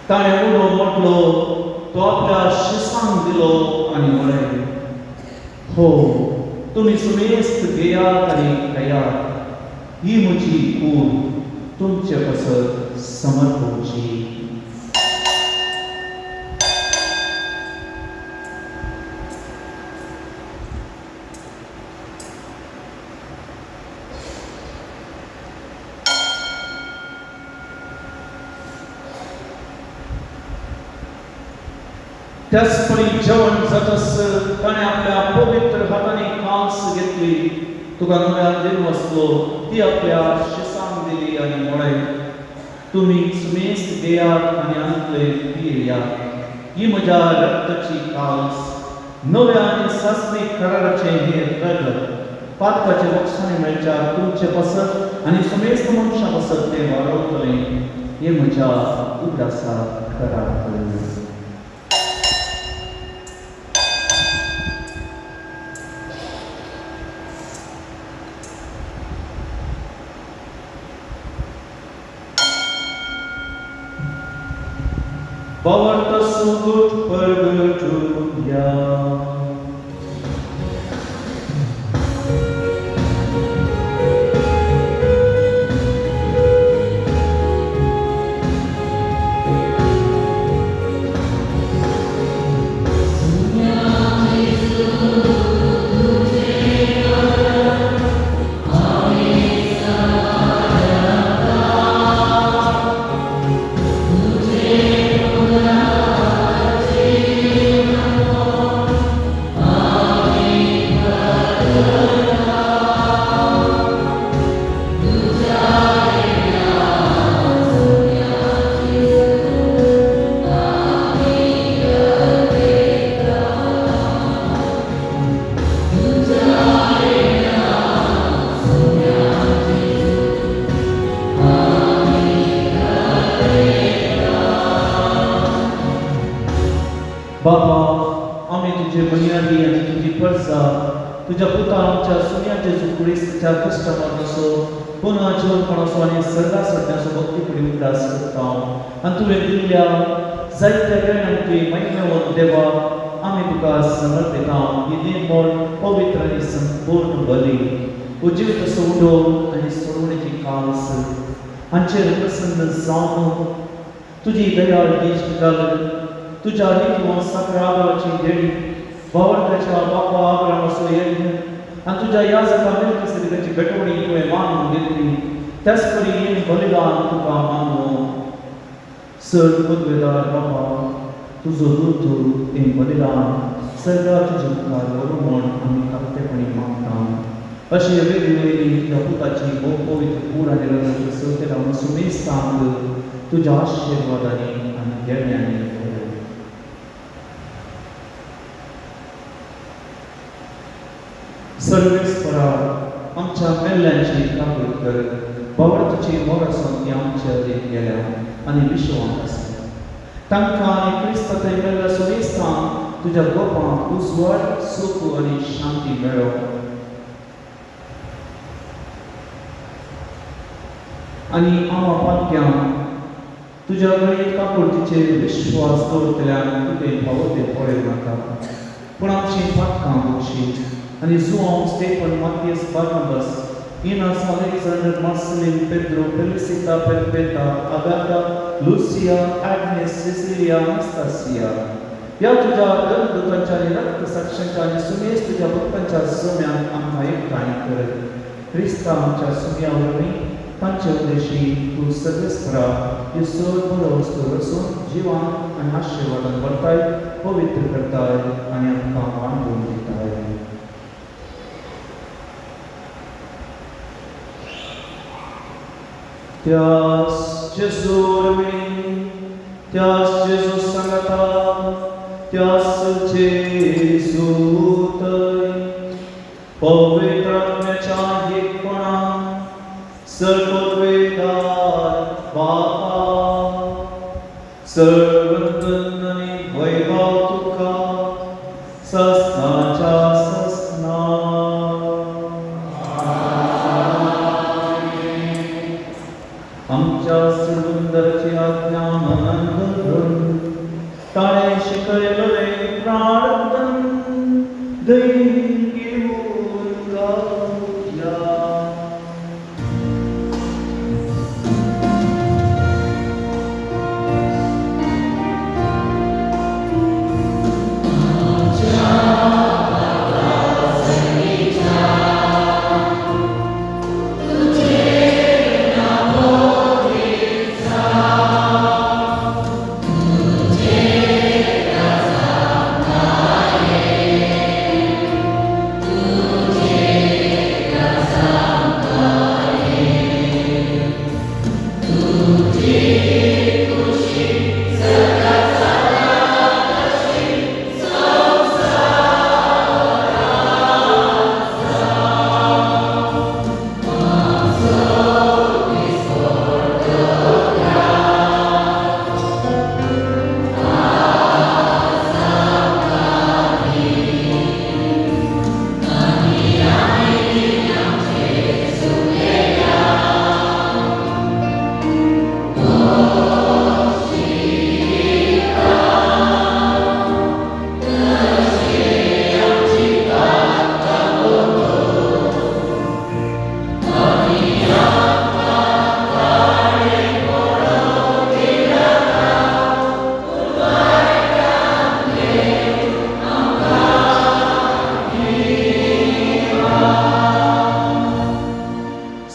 ताणें उडो म्हटलो तो आपल्या शिसांक दिलो आनी म्हळें हो तुमी सुमेस्त घेयात आनी खायात ही म्हजी कूड तुमचे पसत समर्पणची त्याचपरी जेवण जातस ताणें आपल्या पवित्र हातांनी कांस घेतली तुका नव्यान देव वचलो ती आपल्या शिसांक दिली आनी म्हळें तुमी सुमेस्त घेयात आनी आंतले पियेयात ही म्हज्या रक्ताची कांस नव्या आनी सासणी कराराचें हें रगत पातकाचे वखसांनी मेळच्यार तुमचे पसत आनी सुमेस्त मनशां पसत तें वाडोवतलें हे म्हज्या उगडासाक करार Bawarta sugut pergedunya बाबा आमी तुजे बुनियादी आनी तुजी परसा तुज्या पुता आमच्या सुन्या जेजू क्रिस्ताच्या कश्टामरणाचो पुन्हा जीवनपणाचो आनी सर्गा सडण्याचो भक्ती कडेन उगडास करता आनी तुवें दिल्ल्या जायत्या वेळांकी महिमेवंत देवा आमी तुका समर्पिता ही निर्मळ पवित्र आनी संपूर्ण बली उजीव तसो उडो आनी सोडवणेची कांस हांचेर प्रसन्न जावन तुजी दयाळ दिश्ट घाल तुझ्या रीतीवर साखराची देणी भावंडाच्या बापा आब्रामाचो यज्ञ आनी तुज्या याजका मेल्किसेदेकाची भेटवणी तुवें मानून घेतली त्याच परी हें बलिदान तुका मानलो सर पदवेदार बापा तुजो दूत हें बलिदान सर्गा तुजे मुखार व्हरू म्हूण आमी खातेपणी मागता अशी वेगवेगळी तुज्या पुताची भोव पवित्र कूड आनी रगत सवतेला म्हूण सुमेस्तांक तुज्या आशिर्वादांनी आनी देण्यांनी सर्वेस्परा आमच्या मेल्ल्यांची काकूट कर बावडतीची मोरासन ती आमच्या देत गेल्या आनी विश्वांत आसा तांकां आनी क्रिस्तांतय मेल्ल्या सुमेस्तांक तुज्या गोपांक उजवाड सूख आनी शांती मेळो आनी आमा पालक्यांक तुज्या गणित काकुळतीचेर विश्वास दवरतल्यान तुवें फावो पळय नाका पूण आमची पातकां बक्षी आनी जुआंव स्टेफन मातियस बार्नाबास इनास Alexander Marcellin Pedro Felicitas Perpetua Agatha Lucia Agnes Cecilia Anastasia या तुझ्या देवदूतांच्या आनी रक्तसाक्षांच्या आनी सुमेस तुझ्या भक्तांच्या सोम्यान आमकां एकठांय कर क्रिस्ता आमच्या सोम्या वरवीं तांचे उद्देशी तूं सर्वेस्परा ह्यो सगळ्यो बऱ्यो वस्तू रचून जिवान आनी आशिर्वादान भरताय पवित्र करताय आनी आमकां बांदून दिताय त्यास जेजूरवी त्यास जेजू सांगता त्यास जेजूत पवित्र आत्म्याच्या एकपणात सर्ववेदात बापा सर्वंतन आणि वैभव तुका सस्नाच्या सस्ना आमच्या सुंदरची आज्ञा मनात धरून ताळे शिकवले प्रार्थन दैनिक घेऊन गाऊया.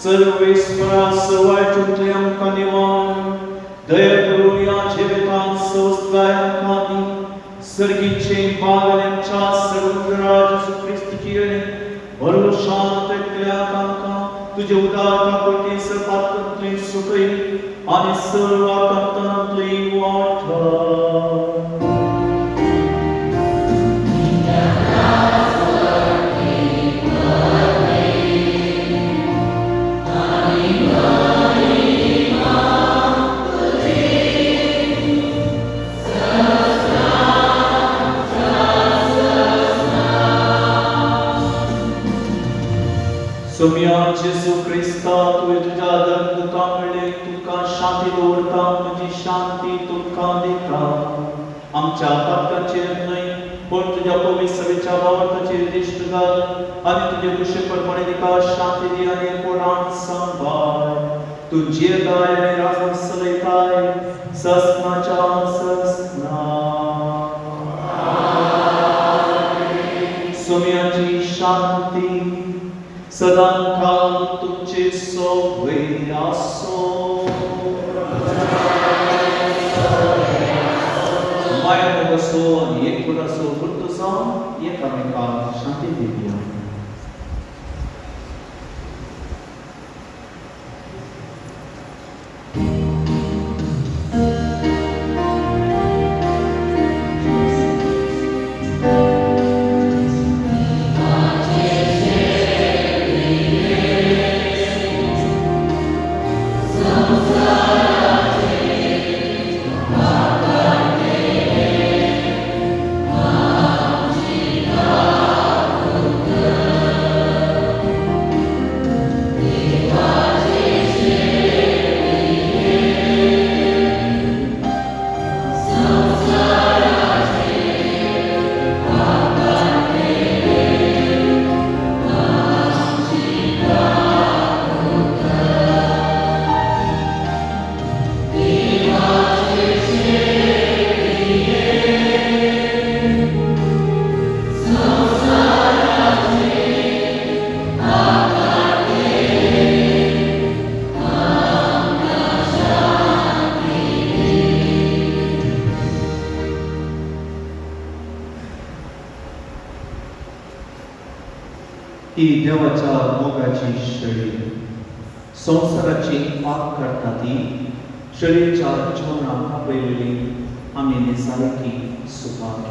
सर्वेश्वरास वाटून आमकां निवान दया करून या जिवितांत सोसगायकांनी सर्गीचे बागल्यांच्या सर्वराज येशू ख्रिस्ताची आणि बरो शांत एकल्या आमकां तुजे उदार काकुळटी सपातंतली सुखी आणि सर्व आकांतांतली वाट सोम्या जेजू ख्रिस्ता तुवें तुज्या धर्मदूतां कडले तुका शांती दवरता म्हजी शांती तुका दिता आमच्या पातकाचेर न्हय पण तुज्या पवित्र सवेच्या भावार्थाचेर दिश्ट घाल आनी तुजे कुशलपणाने तिका शांती दी आनी कोणाक सांबाळ तूं जियेताय आनी राजन चलयताय सस्नाच्या सस्ना सोम्याची शांती सदां काल तुमचे सोबत आसो. माया असो आनी एकूण असो वृत्त जावन एकामेकांक शांती दिवया. ही देवाच्या मोगाची शैली संवसाराची पाप करता ती शरीरच्या जीवनाक आपयलेली आमी निसारकी सुपाक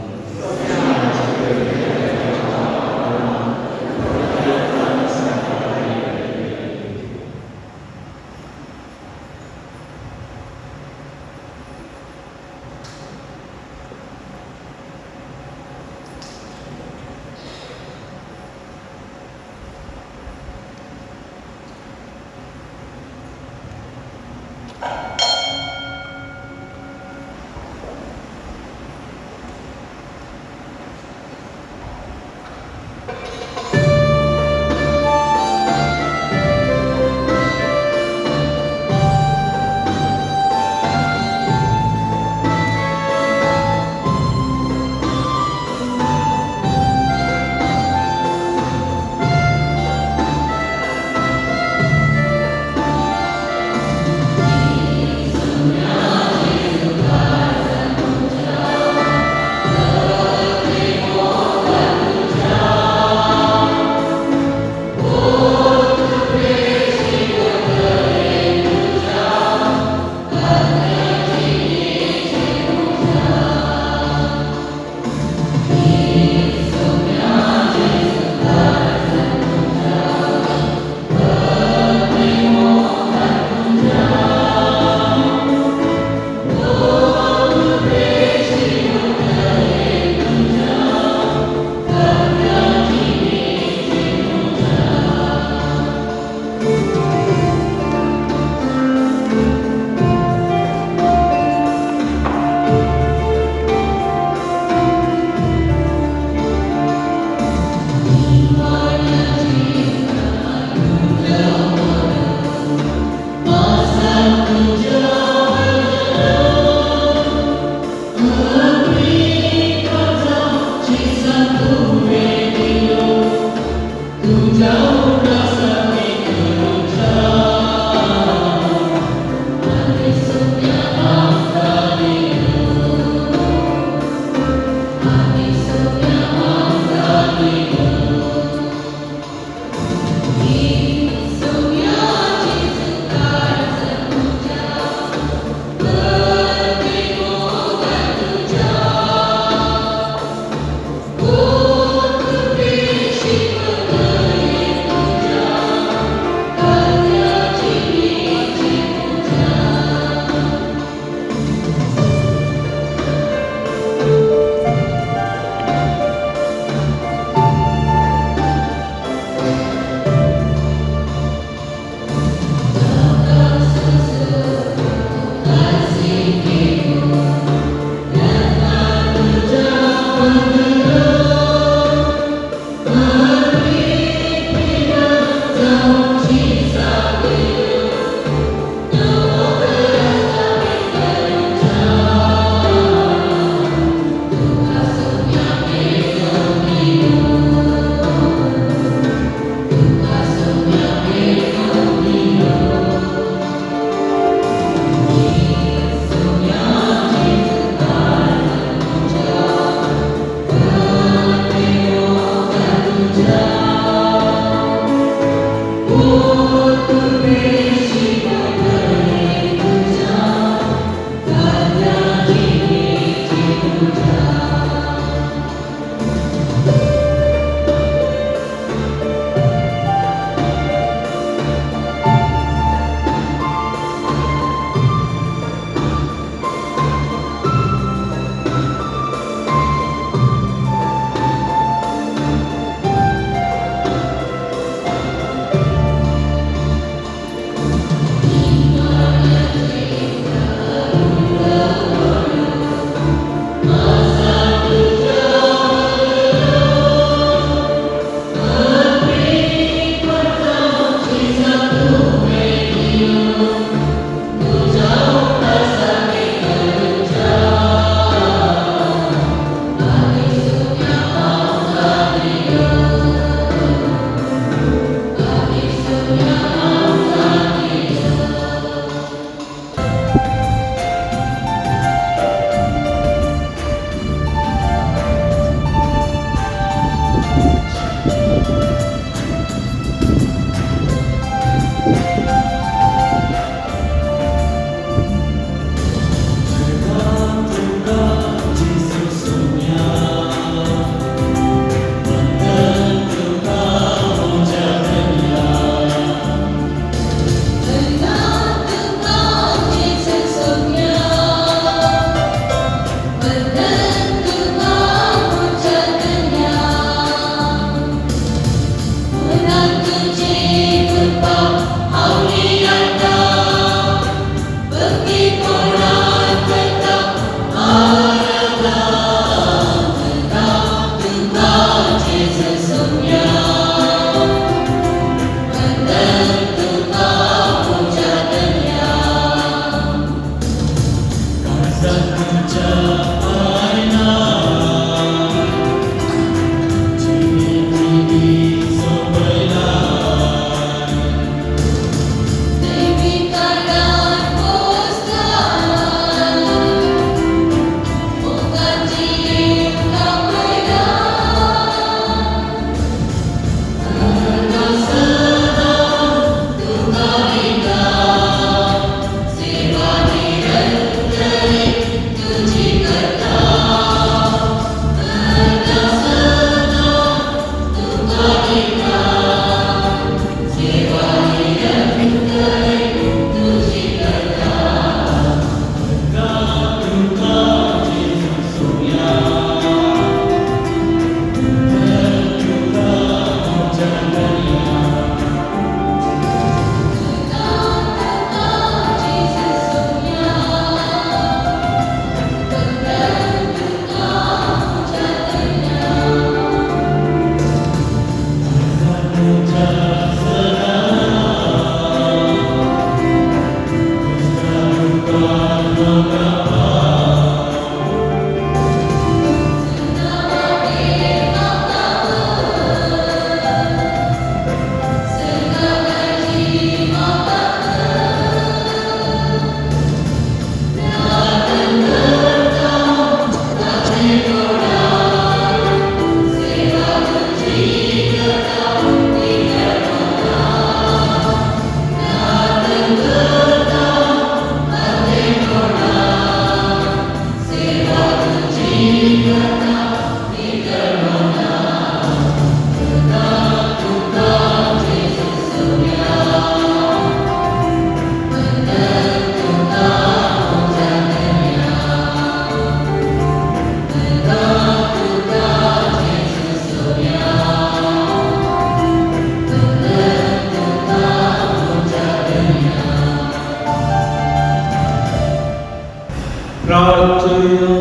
प्रार्थना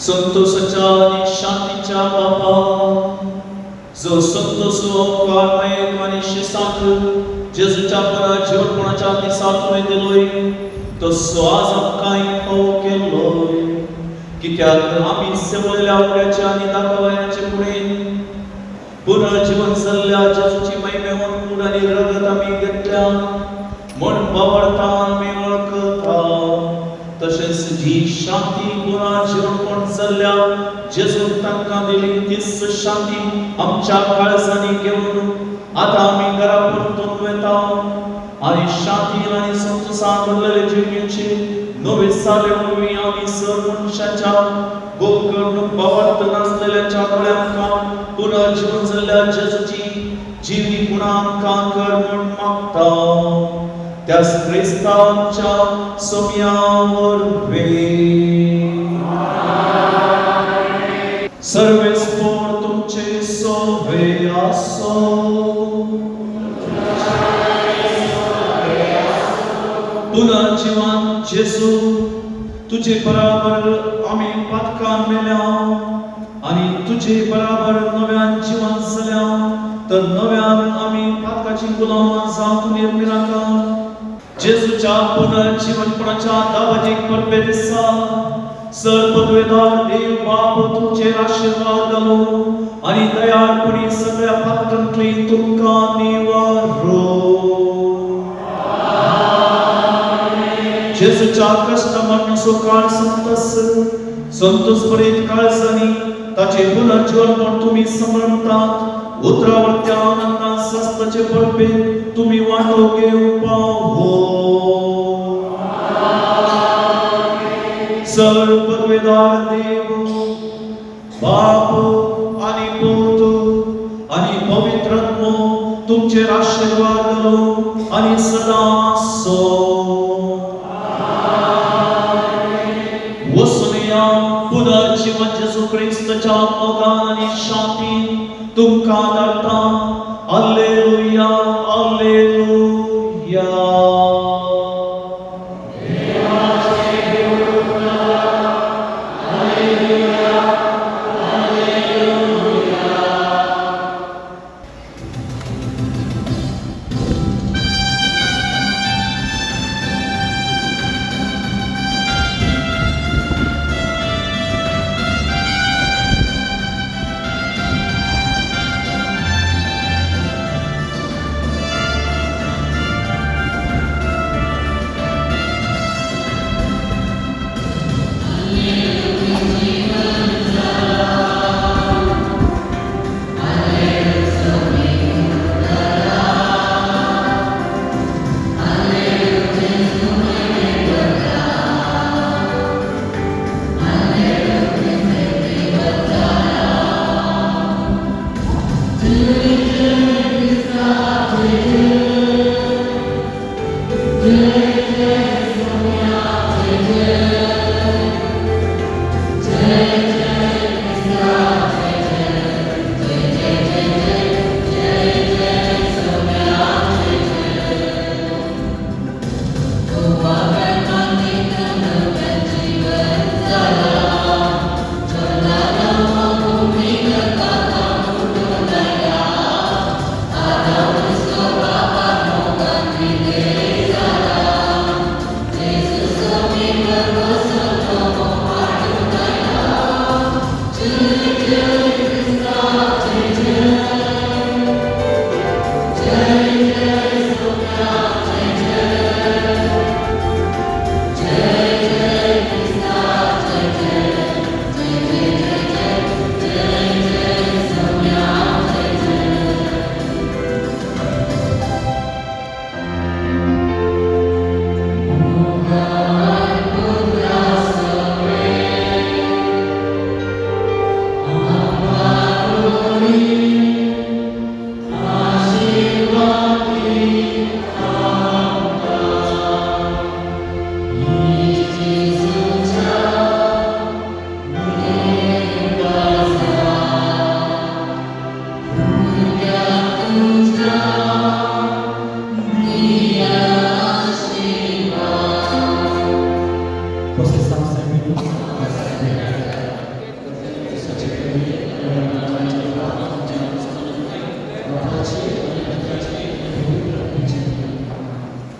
संतोषाच्या आणि शांतीच्या बाबा जो संतोषो काळमय आणि शिस्तात जेजूच्या परा जीवनपणाच्या दिसा तुवें दिलोय तो आज आमकां फावो केलोय कित्याक आमी सेवलेल्या आवड्याच्या आनी दाखोवयाचे फुडें पुनर्जीवन जाल्ल्या जेजूची महिमेवन कूड आनी रगत आमी घेतल्या म्हण बावळटा आमी वळखता तशेंच जी शांती पुनर्जीवनपण जाल्ल्या जेजून तांकां दिली तीच शांती आमच्या काळजांनी घेवन आतां आमी घरा परतून वेता आनी शांती आनी संतोषान भरलेले जिणेचे नवे साले वरवीं आमी सर मनशाच्या गोकर्ण बावळत नासलेल्याच्या गळ्यांत पुनर्जीवन जाल्ल्या जेजूची जिवी गुणां आमकां कर म्हूण मागता त्यास क्रिस्तांच्या सोम्यावर सर्वेस्पोर तुमचे सोवे आसो पुनर्जीवन जेजू तुझे बराबर आमी पातकान मेल्या आनी तुझे बराबर नव्यान जीवन जाल्या तर नव्यान आमी पातकाची गुलाम जावंक निर्मिनाका जेजूच्या पुनर्जीवनपणाच्या दावाजीक परबे दिसा सर पदवेदार देव बाप तुमचे आशीर्वाद घालो आनी दयाळपणी सगळ्या पातकांतली तुमकां निवारो जेजूच्या कष्ट मरण सुखाळ संतोष भरीत काळजांनी ताचे पुनर्जीवनपण तुम्ही समरतात उतरावरत्या आनंदां सस्ताचे परबे तुम्ही वाटो घेवं पावो सर पदवेदार देव बाप आनी पुत्र आनी पवित्रात्मो तुमचेर आशीर्वाद घालो आनी सदा आसो वसुनिया पुनर्जीवन जेजू क्रिस्ताच्या मोगान आनी शांतीन तुमकां धाडटा. हालेलुया.